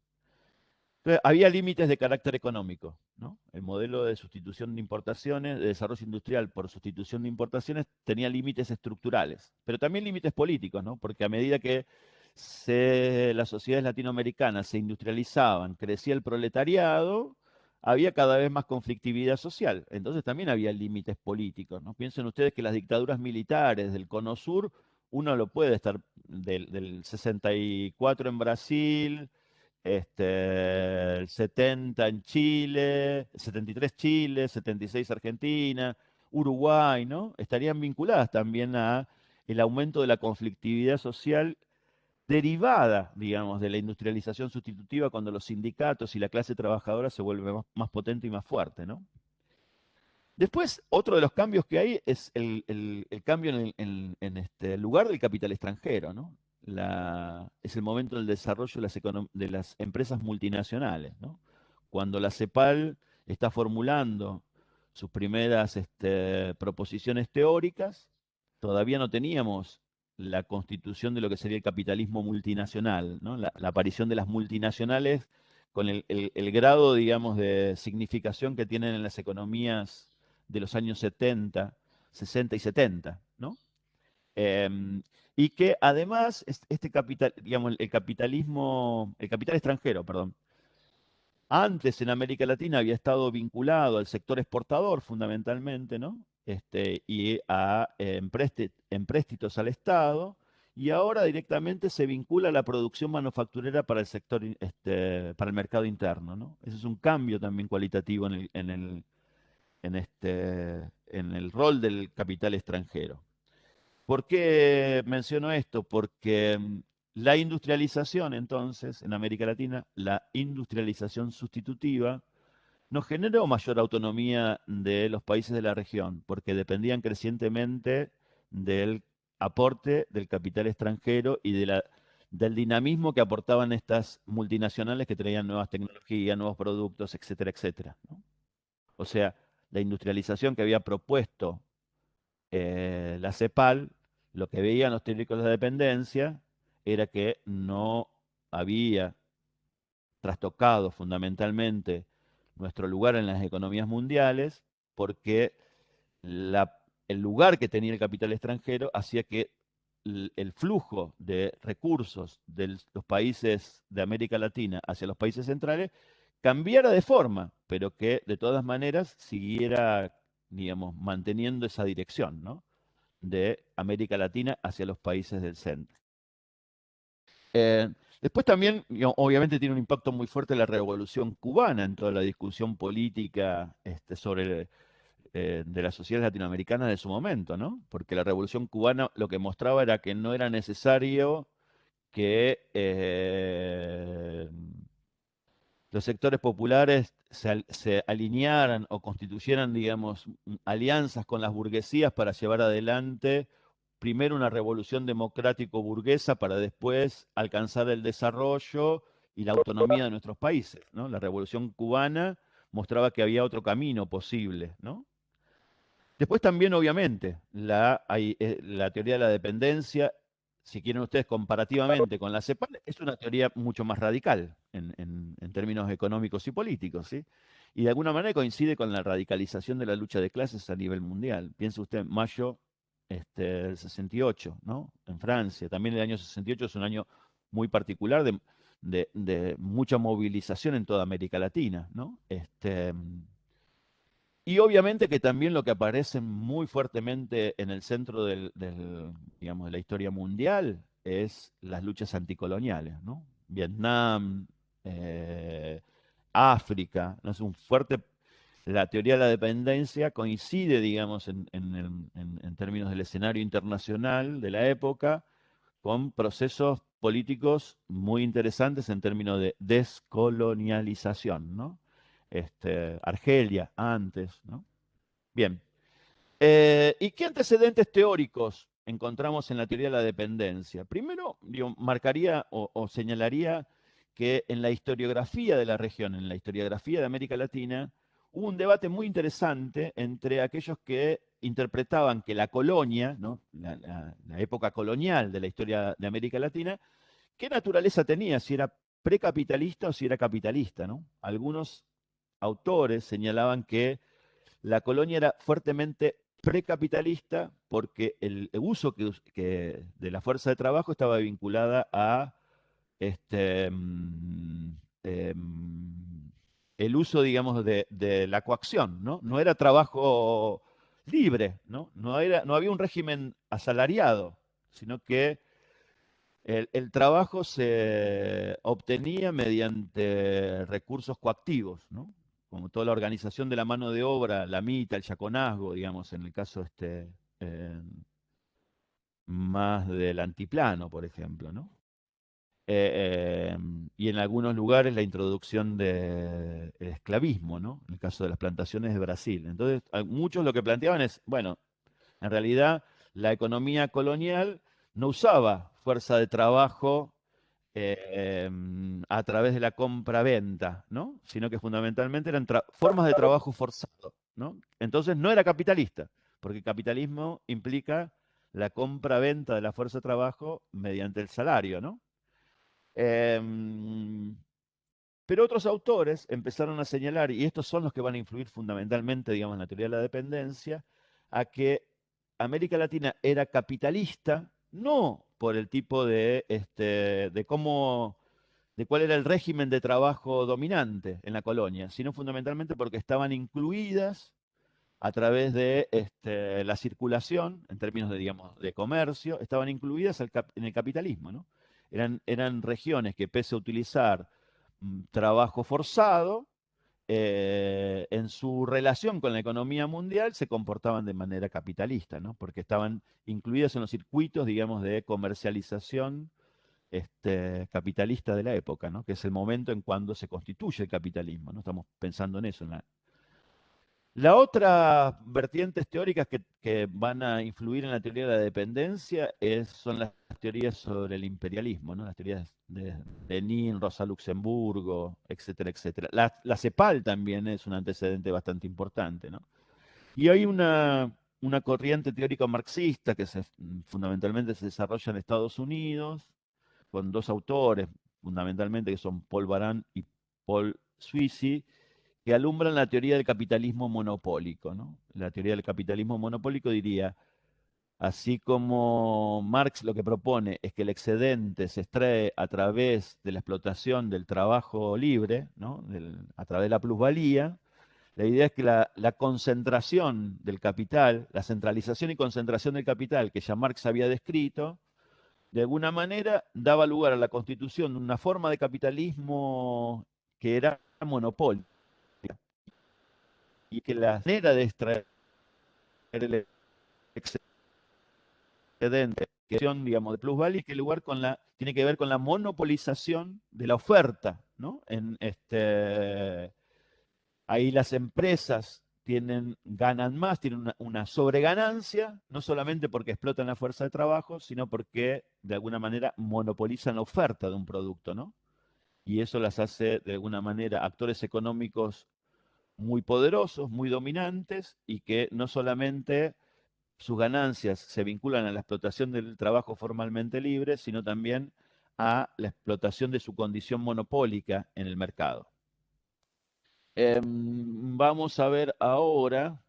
Entonces, había límites de carácter económico, ¿no? El modelo de sustitución de importaciones, de desarrollo industrial por sustitución de importaciones, tenía límites estructurales, pero también límites políticos, ¿no? Porque a medida que las sociedades latinoamericanas se industrializaban, crecía el proletariado, había cada vez más conflictividad social. Entonces también había límites políticos, ¿no? Piensen ustedes que las dictaduras militares del Cono Sur, uno lo puede estar del 64 en Brasil, el 70 en Chile, 73 Chile, 76 Argentina, Uruguay, ¿no? Estarían vinculadas también a el aumento de la conflictividad social derivada, digamos, de la industrialización sustitutiva cuando los sindicatos y la clase trabajadora se vuelven más potente y más fuerte, ¿no? Después, otro de los cambios que hay es el cambio en este lugar del capital extranjero, ¿no? Es el momento del desarrollo de las empresas multinacionales, ¿no? Cuando la CEPAL está formulando sus primeras proposiciones teóricas, todavía no teníamos la constitución de lo que sería el capitalismo multinacional, ¿no? La aparición de las multinacionales con el grado, digamos, de significación que tienen en las economías de los años 70, 60 y 70, ¿no? Em, y que además este capital, digamos, el capital extranjero, perdón, antes en América Latina había estado vinculado al sector exportador fundamentalmente, ¿no? Y a empréstitos al Estado, y ahora directamente se vincula a la producción manufacturera para el sector, para el mercado interno, ¿no? Ese es un cambio también cualitativo en el rol del capital extranjero. ¿Por qué menciono esto? Porque la industrialización, entonces, en América Latina, la industrialización sustitutiva, nos generó mayor autonomía de los países de la región, porque dependían crecientemente del aporte del capital extranjero y del dinamismo que aportaban estas multinacionales que traían nuevas tecnologías, nuevos productos, etcétera, etcétera, ¿no? O sea, la industrialización que había propuesto la CEPAL, lo que veían los teóricos de la dependencia era que no había trastocado fundamentalmente nuestro lugar en las economías mundiales, porque el lugar que tenía el capital extranjero hacía que el flujo de recursos de los países de América Latina hacia los países centrales cambiara de forma, pero que de todas maneras siguiera, digamos, manteniendo esa dirección, ¿no? De América Latina hacia los países del centro. Eh, Después también, obviamente, tiene un impacto muy fuerte la Revolución Cubana en toda la discusión política sobre de las sociedades latinoamericanas de su momento, ¿no? Porque la Revolución Cubana lo que mostraba era que no era necesario que los sectores populares se alinearan o constituyeran, digamos, alianzas con las burguesías para llevar adelante primero una revolución democrático-burguesa para después alcanzar el desarrollo y la autonomía de nuestros países, ¿no? La Revolución Cubana mostraba que había otro camino posible, ¿no? Después también, obviamente, la teoría de la dependencia, si quieren ustedes comparativamente con la CEPAL, es una teoría mucho más radical en términos económicos y políticos, ¿sí? Y de alguna manera coincide con la radicalización de la lucha de clases a nivel mundial. Piense usted en mayo del 68, ¿no? En Francia. También el año 68 es un año muy particular de mucha movilización en toda América Latina, ¿no? Y obviamente que también lo que aparece muy fuertemente en el centro digamos, de la historia mundial es las luchas anticoloniales, ¿no? Vietnam, eh, África, ¿no? Es un fuerte. La teoría de la dependencia coincide, digamos, en términos del escenario internacional de la época, con procesos políticos muy interesantes en términos de descolonialización, ¿no? Argelia antes, ¿no? Bien. ¿Y qué antecedentes teóricos encontramos en la teoría de la dependencia? Primero, digo, marcaría o señalaría que en la historiografía de la región, en la historiografía de América Latina, hubo un debate muy interesante entre aquellos que interpretaban que la colonia, ¿no? La época colonial de la historia de América Latina, ¿qué naturaleza tenía? Si era precapitalista o si era capitalista, ¿no? Algunos autores señalaban que la colonia era fuertemente precapitalista porque el uso de la fuerza de trabajo estaba vinculada a este, el uso, digamos, de la coacción, ¿no? No era trabajo libre, ¿no? No había un régimen asalariado, sino que el trabajo se obtenía mediante recursos coactivos, ¿no? Como toda la organización de la mano de obra, la mita, el yaconazgo, digamos, en el caso eh, más del antiplano, por ejemplo, ¿no? y en algunos lugares la introducción del esclavismo, ¿no? En el caso de las plantaciones de Brasil. Entonces, muchos lo que planteaban es, bueno, en realidad la economía colonial no usaba fuerza de trabajo a través de la compra-venta, ¿no? Sino que fundamentalmente eran formas de trabajo forzado, ¿no? Entonces no era capitalista, porque capitalismo implica la compra-venta de la fuerza de trabajo mediante el salario, ¿no? Em, pero otros autores empezaron a señalar, y estos son los que van a influir fundamentalmente, digamos, en la teoría de la dependencia, a que América Latina era capitalista, no por el tipo de cómo, de cuál era el régimen de trabajo dominante en la colonia, sino fundamentalmente porque estaban incluidas a través de la circulación, en términos de, digamos, de comercio, estaban incluidas en el capitalismo, ¿no? Eran regiones que pese a utilizar trabajo forzado, en su relación con la economía mundial se comportaban de manera capitalista, ¿no? Porque estaban incluidas en los circuitos, digamos, de comercialización capitalista de la época, ¿no? Que es el momento en cuando se constituye el capitalismo, ¿no? Estamos pensando en eso. La otra vertientes teóricas que van a influir en la teoría de la dependencia son las teorías sobre el imperialismo, ¿no? Las teorías de Lenin, Rosa Luxemburgo, etcétera, etcétera. La CEPAL también es un antecedente bastante importante, ¿no? Y hay una corriente teórica marxista que fundamentalmente se desarrolla en Estados Unidos, con dos autores, fundamentalmente, que son Paul Baran y Paul Sweezy, que alumbran la teoría del capitalismo monopólico, ¿no? La teoría del capitalismo monopólico diría, así como Marx lo que propone es que el excedente se extrae a través de la explotación del trabajo libre, ¿no? A través de la plusvalía, la idea es que la concentración del capital, la centralización y concentración del capital que ya Marx había descrito, de alguna manera daba lugar a la constitución de una forma de capitalismo que era monopolio y que la manera de extraer el excedente, que digamos, de plusvalía, que lugar tiene que ver con la monopolización de la oferta, ¿no? Ahí las empresas ganan más, tienen una sobreganancia, no solamente porque explotan la fuerza de trabajo, sino porque de alguna manera monopolizan la oferta de un producto, ¿no? Y eso las hace de alguna manera actores económicos muy poderosos, muy dominantes, y que no solamente sus ganancias se vinculan a la explotación del trabajo formalmente libre, sino también a la explotación de su condición monopólica en el mercado. Vamos a ver ahora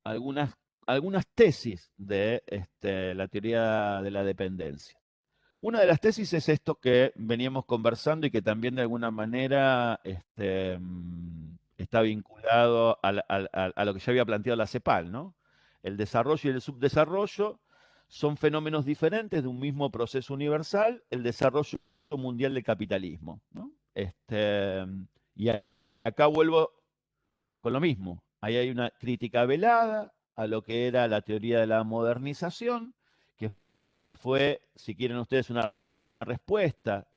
algunas, algunas tesis de la teoría de la dependencia. Una de las tesis es esto que veníamos conversando y que también de alguna manera está vinculado a lo que ya había planteado la CEPAL, ¿no? El desarrollo y el subdesarrollo son fenómenos diferentes de un mismo proceso universal, el desarrollo mundial del capitalismo, ¿no? Y acá vuelvo con lo mismo. Ahí hay una crítica velada a lo que era la teoría de la modernización, que fue, si quieren ustedes, una respuesta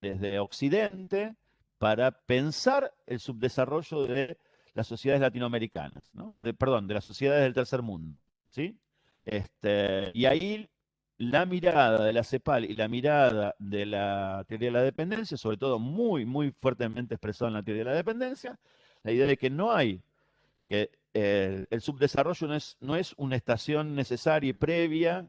desde Occidente para pensar el subdesarrollo de las sociedades latinoamericanas, ¿no? Perdón, de las sociedades del tercer mundo, ¿sí? Y ahí la mirada de la CEPAL y la mirada de la teoría de la dependencia, sobre todo muy, muy fuertemente expresada en la teoría de la dependencia, la idea de que no hay, que el subdesarrollo no es una estación necesaria y previa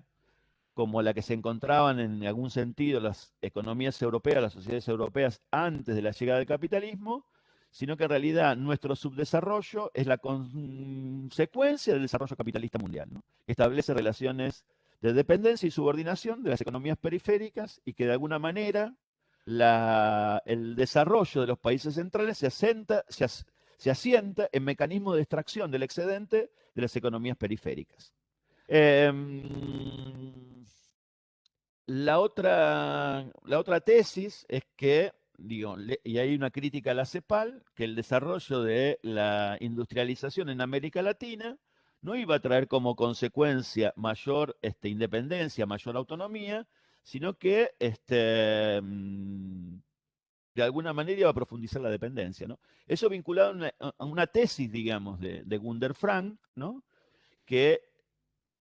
como la que se encontraban en algún sentido las economías europeas, las sociedades europeas antes de la llegada del capitalismo, sino que en realidad nuestro subdesarrollo es la consecuencia del desarrollo capitalista mundial, ¿no? Que establece relaciones de dependencia y subordinación de las economías periféricas y que de alguna manera el desarrollo de los países centrales se asienta en mecanismos de extracción del excedente de las economías periféricas. La otra tesis es que, digo, y hay una crítica a la CEPAL, que el desarrollo de la industrialización en América Latina no iba a traer como consecuencia mayor independencia, mayor autonomía, sino que de alguna manera iba a profundizar la dependencia, ¿no? Eso vinculado a una tesis, digamos, de Gunder Frank, ¿no? Que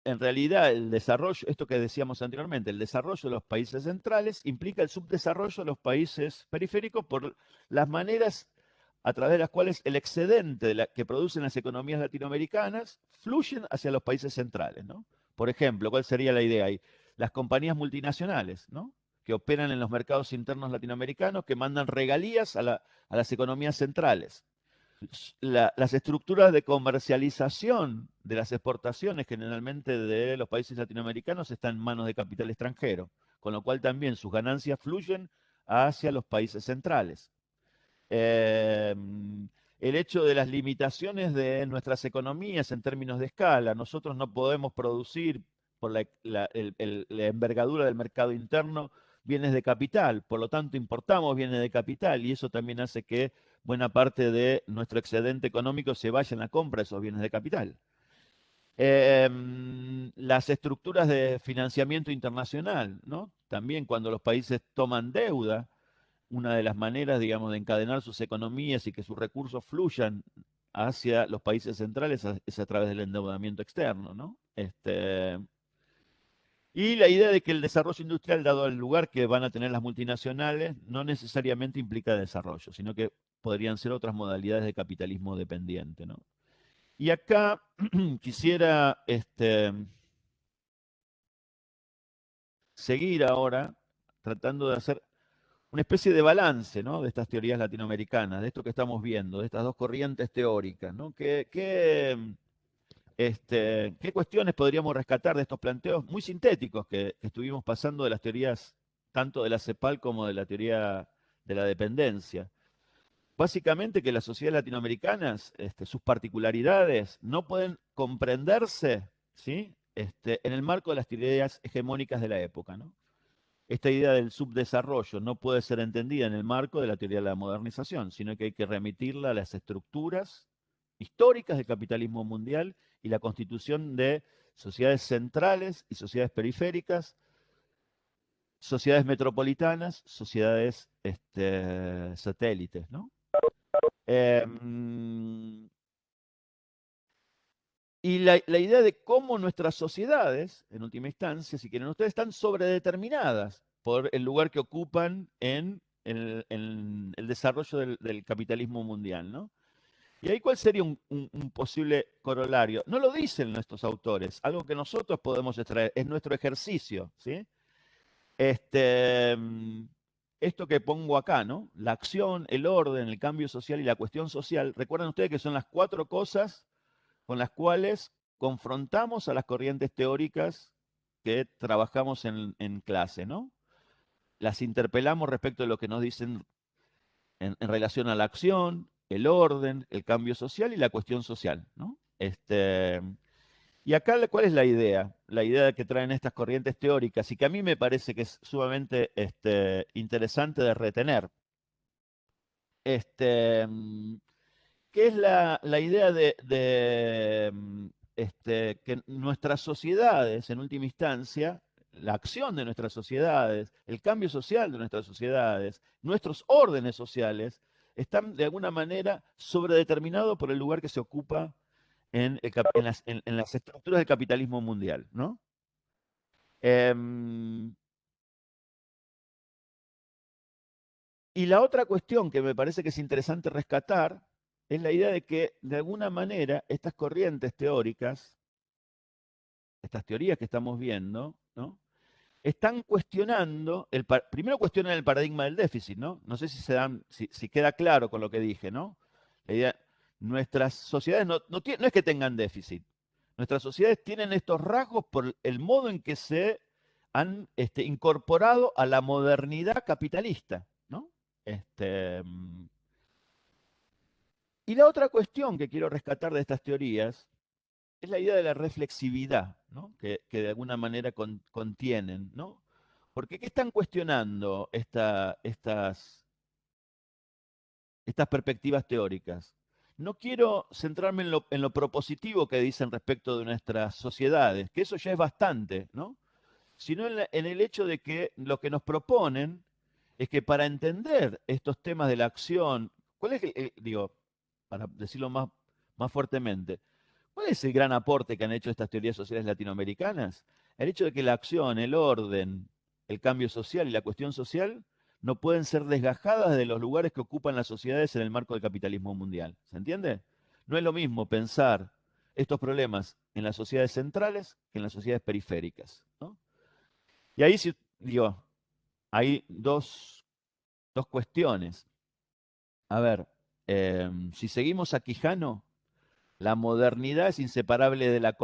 en realidad el desarrollo, esto que decíamos anteriormente, el desarrollo de los países centrales implica el subdesarrollo de los países periféricos por las maneras a través de las cuales el excedente que producen las economías latinoamericanas fluyen hacia los países centrales, ¿no? Por ejemplo, ¿cuál sería la idea ahí? Las compañías multinacionales, ¿no? Que operan en los mercados internos latinoamericanos, que mandan regalías a las economías centrales. Las estructuras de comercialización de las exportaciones generalmente de los países latinoamericanos están en manos de capital extranjero, con lo cual también sus ganancias fluyen hacia los países centrales. El hecho de las limitaciones de nuestras economías en términos de escala, nosotros no podemos producir por la envergadura del mercado interno bienes de capital, por lo tanto importamos bienes de capital y eso también hace que buena parte de nuestro excedente económico se vaya en la compra de esos bienes de capital. Las estructuras de financiamiento internacional, ¿no? También cuando los países toman deuda, una de las maneras, digamos, de encadenar sus economías y que sus recursos fluyan hacia los países centrales es a través del endeudamiento externo, ¿no? Y la idea de que el desarrollo industrial, dado el lugar que van a tener las multinacionales, no necesariamente implica desarrollo, sino que podrían ser otras modalidades de capitalismo dependiente, ¿no? Y acá quisiera seguir ahora tratando de hacer una especie de balance, ¿no? De estas teorías latinoamericanas, de esto que estamos viendo, de estas dos corrientes teóricas, ¿no? ¿Qué cuestiones podríamos rescatar de estos planteos muy sintéticos que estuvimos pasando de las teorías tanto de la CEPAL como de la teoría de la dependencia? Básicamente que las sociedades latinoamericanas, sus particularidades, no pueden comprenderse, ¿sí? En el marco de las teorías hegemónicas de la época, ¿no? Esta idea del subdesarrollo no puede ser entendida en el marco de la teoría de la modernización, sino que hay que remitirla a las estructuras históricas del capitalismo mundial y la constitución de sociedades centrales y sociedades periféricas, sociedades metropolitanas, sociedades satélites, ¿no? Y la idea de cómo nuestras sociedades, en última instancia, si quieren ustedes, están sobredeterminadas por el lugar que ocupan en el desarrollo del capitalismo mundial, ¿no? Y ahí, ¿cuál sería un posible corolario? No lo dicen nuestros autores, algo que nosotros podemos extraer, es nuestro ejercicio, ¿sí? Esto que pongo acá, ¿no? La acción, el orden, el cambio social y la cuestión social, recuerden ustedes que son las cuatro cosas con las cuales confrontamos a las corrientes teóricas que trabajamos en clase, ¿no? Las interpelamos respecto de lo que nos dicen en relación a la acción, el orden, el cambio social y la cuestión social, ¿no? Y acá, ¿cuál es la idea? La idea que traen estas corrientes teóricas y que a mí me parece que es sumamente interesante de retener. ¿Qué es la idea que nuestras sociedades, en última instancia, la acción de nuestras sociedades, el cambio social de nuestras sociedades, nuestros órdenes sociales, están de alguna manera sobredeterminados por el lugar que se ocupa en las estructuras del capitalismo mundial, ¿no? Y la otra cuestión que me parece que es interesante rescatar es la idea de que, de alguna manera, estas corrientes teóricas, estas teorías que estamos viendo, ¿no? Están cuestionando, primero cuestionan el paradigma del déficit, ¿no? No sé si queda claro con lo que dije, ¿no? La idea, nuestras sociedades no es que tengan déficit, nuestras sociedades tienen estos rasgos por el modo en que se han incorporado a la modernidad capitalista, ¿no? Y la otra cuestión que quiero rescatar de estas teorías es la idea de la reflexividad, ¿no? Que de alguna manera contienen, ¿no? Porque ¿qué están cuestionando estas perspectivas teóricas? No quiero centrarme en lo propositivo que dicen respecto de nuestras sociedades, que eso ya es bastante, ¿no? sino en el hecho de que lo que nos proponen es que para entender estos temas de la acción, ¿cuál es digo, para decirlo más fuertemente, cuál es el gran aporte que han hecho estas teorías sociales latinoamericanas? El hecho de que la acción, el orden, el cambio social y la cuestión social no pueden ser desgajadas de los lugares que ocupan las sociedades en el marco del capitalismo mundial. ¿Se entiende? No es lo mismo pensar estos problemas en las sociedades centrales que en las sociedades periféricas, ¿no? Y ahí, digo, hay dos cuestiones. A ver, si seguimos a Quijano, la modernidad es inseparable de la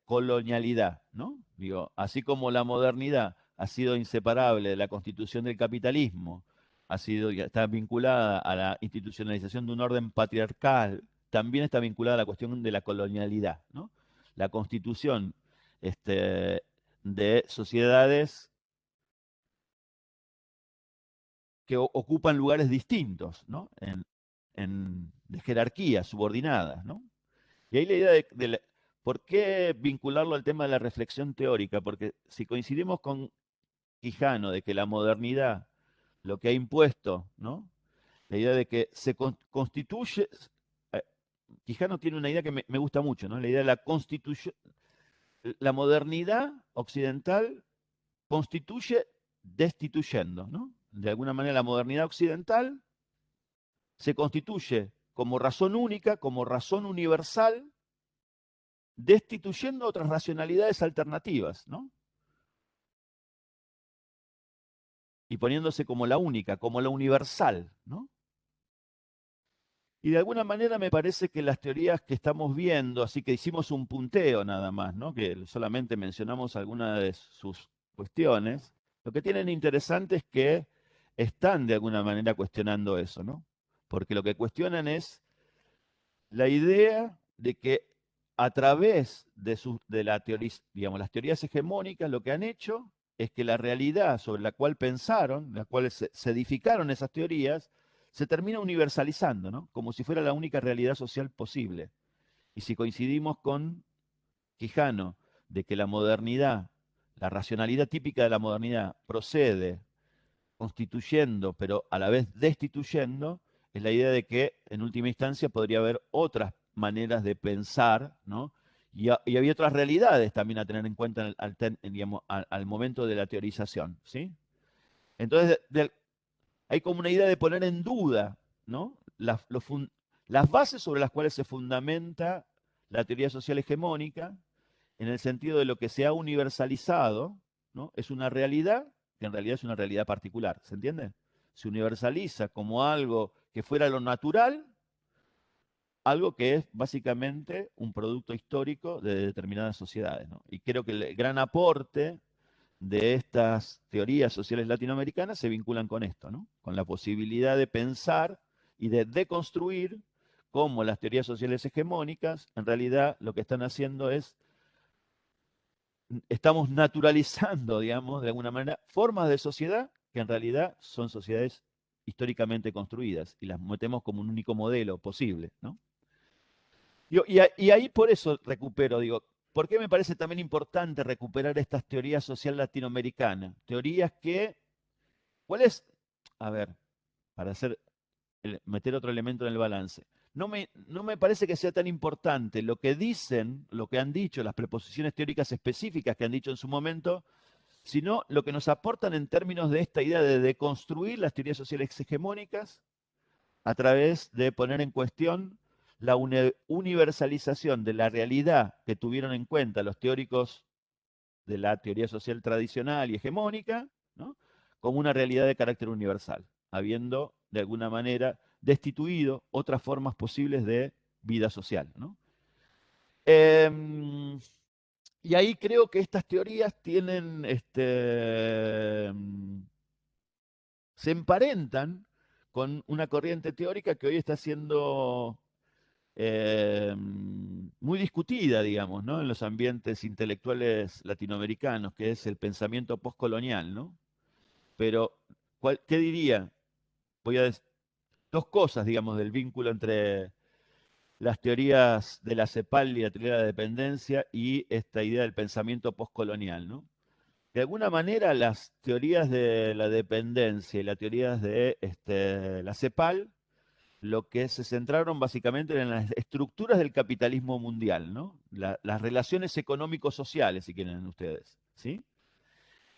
colonialidad, ¿no? Digo, así como la modernidad ha sido inseparable de la constitución del capitalismo, está vinculada a la institucionalización de un orden patriarcal, también está vinculada a la cuestión de la colonialidad, ¿no? La constitución de sociedades que ocupan lugares distintos, ¿no? De jerarquías subordinadas, ¿no? Y ahí la idea ¿por qué vincularlo al tema de la reflexión teórica? Porque si coincidimos con Quijano de que la modernidad lo que ha impuesto, ¿no? La idea de que se constituye, eh, Quijano tiene una idea que me gusta mucho, ¿no? La idea de la constitución, la modernidad occidental constituye destituyendo, ¿no? De alguna manera la modernidad occidental se constituye como razón única, como razón universal, destituyendo otras racionalidades alternativas, ¿no? Y poniéndose como la única, como la universal, ¿no? Y de alguna manera me parece que las teorías que estamos viendo, así que hicimos un punteo nada más, ¿no? Que solamente mencionamos algunas de sus cuestiones, lo que tienen interesante es que están de alguna manera cuestionando eso, ¿no? Porque lo que cuestionan es la idea de que a través de digamos, las teorías hegemónicas lo que han hecho es que la realidad sobre la cual pensaron, la cual se edificaron esas teorías, se termina universalizando, ¿no? Como si fuera la única realidad social posible. Y si coincidimos con Quijano de que la modernidad, la racionalidad típica de la modernidad procede constituyendo, pero a la vez destituyendo, es la idea de que en última instancia podría haber otras maneras de pensar, ¿no? Y había otras realidades también a tener en cuenta digamos, al momento de la teorización, ¿sí? Entonces, hay como una idea de poner en duda, ¿no? Las bases sobre las cuales se fundamenta la teoría social hegemónica, en el sentido de lo que se ha universalizado, ¿no? Es una realidad que en realidad es una realidad particular, ¿se entiende? Se universaliza como algo que fuera lo natural, algo que es básicamente un producto histórico de determinadas sociedades, ¿no? Y creo que el gran aporte de estas teorías sociales latinoamericanas se vinculan con esto, ¿no? Con la posibilidad de pensar y de deconstruir cómo las teorías sociales hegemónicas en realidad lo que están haciendo es estamos naturalizando, digamos, de alguna manera, formas de sociedad que en realidad son sociedades históricamente construidas y las metemos como un único modelo posible, ¿no? Y ahí por eso recupero, digo, ¿por qué me parece también importante recuperar estas teorías social latinoamericanas? Teorías que, ¿cuál es? A ver, para meter otro elemento en el balance. No me parece que sea tan importante lo que dicen, lo que han dicho, las preposiciones teóricas específicas que han dicho en su momento, sino lo que nos aportan en términos de esta idea de deconstruir las teorías sociales hegemónicas a través de poner en cuestión la universalización de la realidad que tuvieron en cuenta los teóricos de la teoría social tradicional y hegemónica, ¿no? Como una realidad de carácter universal, habiendo de alguna manera destituido otras formas posibles de vida social, ¿no? Y ahí creo que estas teorías tienen, se emparentan con una corriente teórica que hoy está siendo muy discutida, digamos, ¿no? En los ambientes intelectuales latinoamericanos, que es el pensamiento postcolonial, ¿no? Pero, ¿qué diría? Voy a decir dos cosas, digamos, del vínculo entre las teorías de la CEPAL y la teoría de la dependencia y esta idea del pensamiento postcolonial, ¿no? de alguna manera las teorías de la dependencia y las teorías de la CEPAL lo que se centraron básicamente en las estructuras del capitalismo mundial, ¿no? Las relaciones económico-sociales, si quieren ustedes, ¿sí?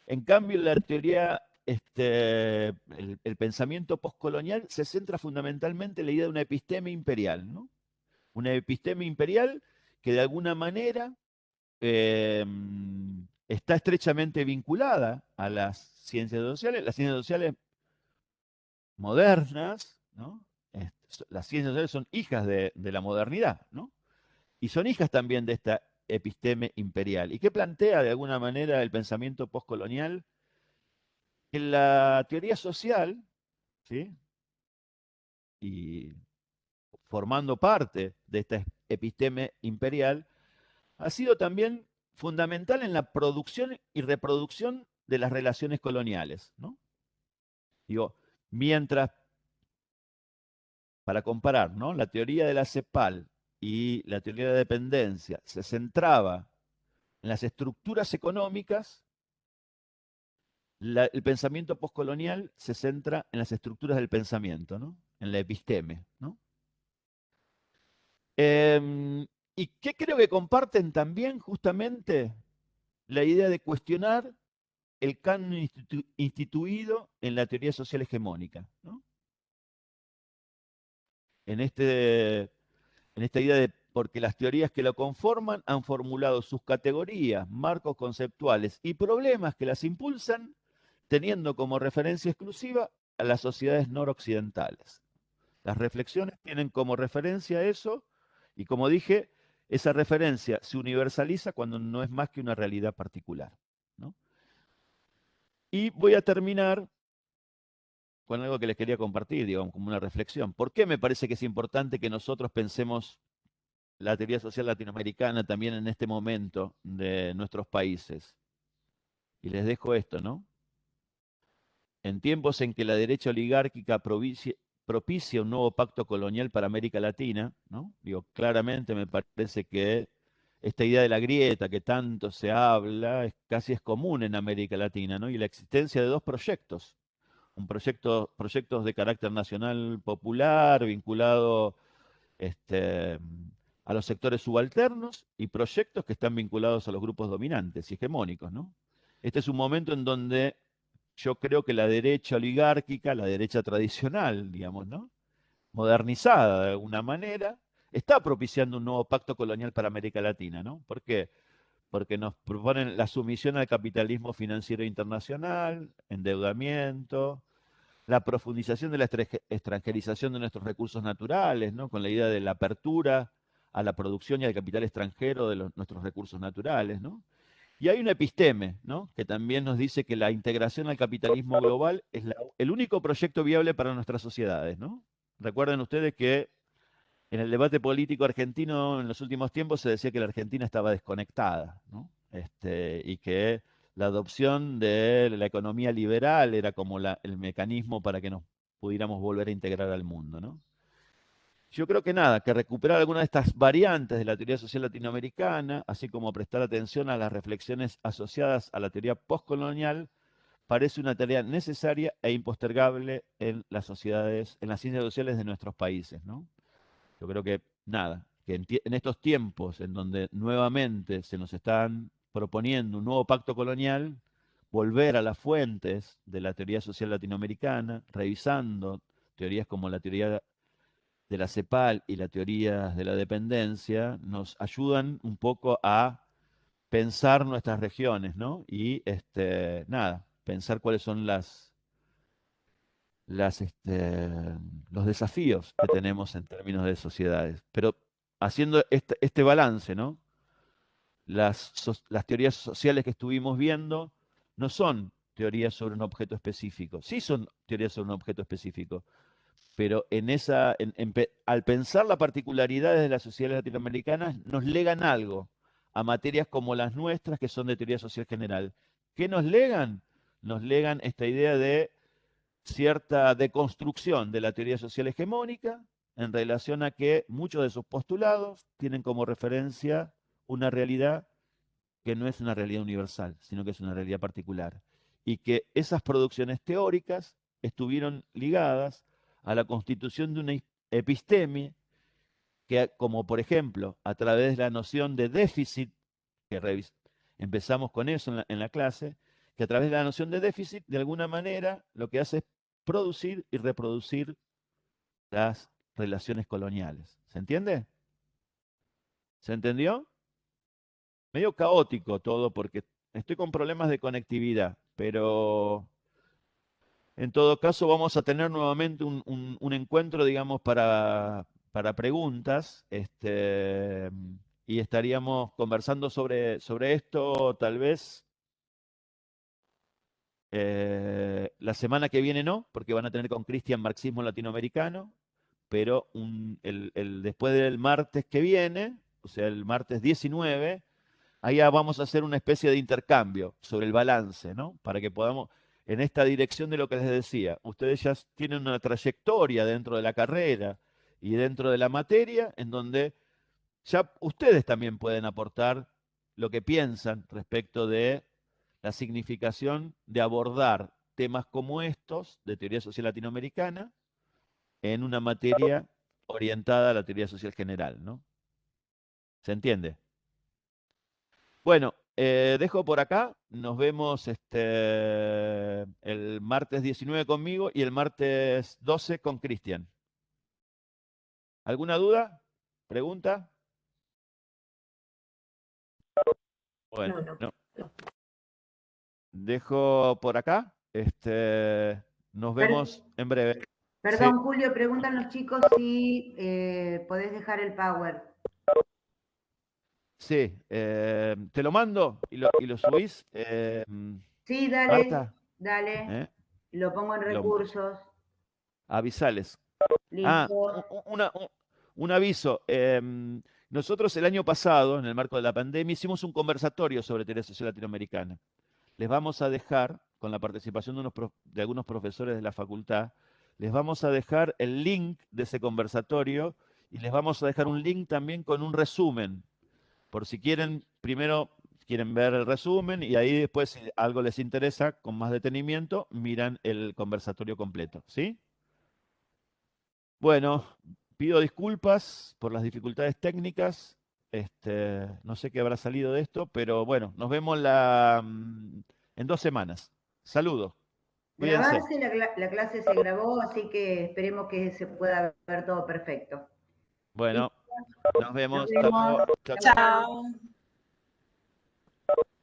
En cambio, la teoría, el pensamiento postcolonial se centra fundamentalmente en la idea de una episteme imperial, ¿no? Una episteme imperial que de alguna manera eh, está estrechamente vinculada a las ciencias sociales. Las ciencias sociales modernas, ¿no? Las ciencias sociales son hijas de la modernidad, ¿no? Y son hijas también de esta episteme imperial. ¿Y qué plantea de alguna manera el pensamiento postcolonial? Que la teoría social, ¿sí? Y formando parte de esta episteme imperial, ha sido también fundamental en la producción y reproducción de las relaciones coloniales, ¿no? Digo, mientras, para comparar, ¿no? La teoría de la CEPAL y la teoría de la dependencia se centraba en las estructuras económicas, el pensamiento postcolonial se centra en las estructuras del pensamiento, ¿no? En la episteme, ¿no? ¿Y qué creo que comparten también justamente? La idea de cuestionar el canon instituido en la teoría social hegemónica, ¿no? En, este, en esta idea de porque las teorías que lo conforman han formulado sus categorías, marcos conceptuales y problemas que las impulsan, teniendo como referencia exclusiva a las sociedades noroccidentales. Las reflexiones tienen como referencia eso y, como dije, esa referencia se universaliza cuando no es más que una realidad particular, ¿no? Y voy a terminar con algo que les quería compartir, digamos, como una reflexión. ¿Por qué me parece que es importante que nosotros pensemos la teoría social latinoamericana también en este momento de nuestros países? Y les dejo esto, ¿no? En tiempos en que la derecha oligárquica propicia un nuevo pacto colonial para América Latina, ¿no? Digo, claramente me parece que esta idea de la grieta que tanto se habla casi es común en América Latina, ¿no? Y la existencia de dos proyectos, proyectos de carácter nacional popular, vinculado este, a los sectores subalternos, y proyectos que están vinculados a los grupos dominantes y hegemónicos, ¿no? Este es un momento en donde yo creo que la derecha oligárquica, la derecha tradicional, digamos, ¿no? Modernizada de alguna manera, está propiciando un nuevo pacto colonial para América Latina, ¿no? ¿Por qué? Porque nos proponen la sumisión al capitalismo financiero internacional, endeudamiento, la profundización de la extranjerización de nuestros recursos naturales, ¿no? Con la idea de la apertura a la producción y al capital extranjero de nuestros recursos naturales, ¿no? Y hay una episteme, ¿no? Que también nos dice que la integración al capitalismo global es el único proyecto viable para nuestras sociedades, ¿no? Recuerden ustedes que en el debate político argentino en los últimos tiempos se decía que la Argentina estaba desconectada, ¿no? Y que la adopción de la economía liberal era como el mecanismo para que nos pudiéramos volver a integrar al mundo, ¿no? Yo creo que nada, que recuperar alguna de estas variantes de la teoría social latinoamericana, así como prestar atención a las reflexiones asociadas a la teoría postcolonial, parece una tarea necesaria e impostergable en las sociedades, en las ciencias sociales de nuestros países, ¿no? Yo creo que nada, que en estos tiempos en donde nuevamente se nos están proponiendo un nuevo pacto colonial, volver a las fuentes de la teoría social latinoamericana, revisando teorías como la teoría de la CEPAL y la teoría de la dependencia, nos ayudan un poco a pensar nuestras regiones, ¿no? Y nada, pensar cuáles son los desafíos que tenemos en términos de sociedades. Pero haciendo este balance, ¿no? Las teorías sociales que estuvimos viendo no son teorías sobre un objeto específico. Sí son teorías sobre un objeto específico, pero al pensar las particularidades de las sociedades latinoamericanas, nos legan algo a materias como las nuestras, que son de teoría social general. ¿Qué nos legan? Nos legan esta idea de cierta deconstrucción de la teoría social hegemónica en relación a que muchos de sus postulados tienen como referencia una realidad que no es una realidad universal, sino que es una realidad particular. Y que esas producciones teóricas estuvieron ligadas a la constitución de una episteme que, como por ejemplo, a través de la noción de déficit, que empezamos con eso en la clase, que a través de la noción de déficit, de alguna manera, lo que hace es producir y reproducir las relaciones coloniales. ¿Se entiende? ¿Se entendió? Medio caótico todo porque estoy con problemas de conectividad, pero en todo caso vamos a tener nuevamente un encuentro, digamos, para preguntas, y estaríamos conversando sobre esto tal vez la semana que viene no, porque van a tener con Cristian marxismo latinoamericano, pero después del martes que viene, o sea, el martes 19, ahí ya vamos a hacer una especie de intercambio sobre el balance, ¿no? Para que podamos, en esta dirección de lo que les decía, ustedes ya tienen una trayectoria dentro de la carrera y dentro de la materia en donde ya ustedes también pueden aportar lo que piensan respecto de la significación de abordar temas como estos de teoría social latinoamericana en una materia orientada a la teoría social general, ¿no? ¿Se entiende? Bueno, dejo por acá. Nos vemos el martes 19 conmigo y el martes 12 con Cristian. ¿Alguna duda? ¿Pregunta? Bueno, no. Dejo por acá. Nos vemos en breve. Sí. Perdón, Julio, preguntan los chicos si podés dejar el power. Sí, te lo mando y lo subís. Sí, dale, Marta, dale. Lo pongo en recursos. avisales. Listo. Un aviso. Nosotros el año pasado, en el marco de la pandemia, hicimos un conversatorio sobre teoría social latinoamericana. Les vamos a dejar, con la participación de algunos profesores de la facultad, les vamos a dejar el link de ese conversatorio y les vamos a dejar un link también con un resumen, por si quieren, primero quieren ver el resumen y ahí después, si algo les interesa, con más detenimiento, miran el conversatorio completo, ¿sí? Bueno, pido disculpas por las dificultades técnicas. No sé qué habrá salido de esto, pero bueno, nos vemos en 2 semanas. Saludos. Cuídense. Grabarse, la clase se grabó, así que esperemos que se pueda ver todo perfecto. Bueno, nos vemos. Nos vemos. Chao, chao. Chao.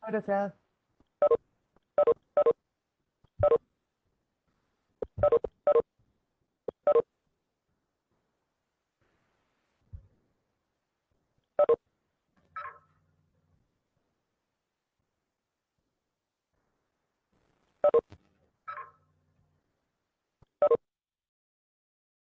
Gracias.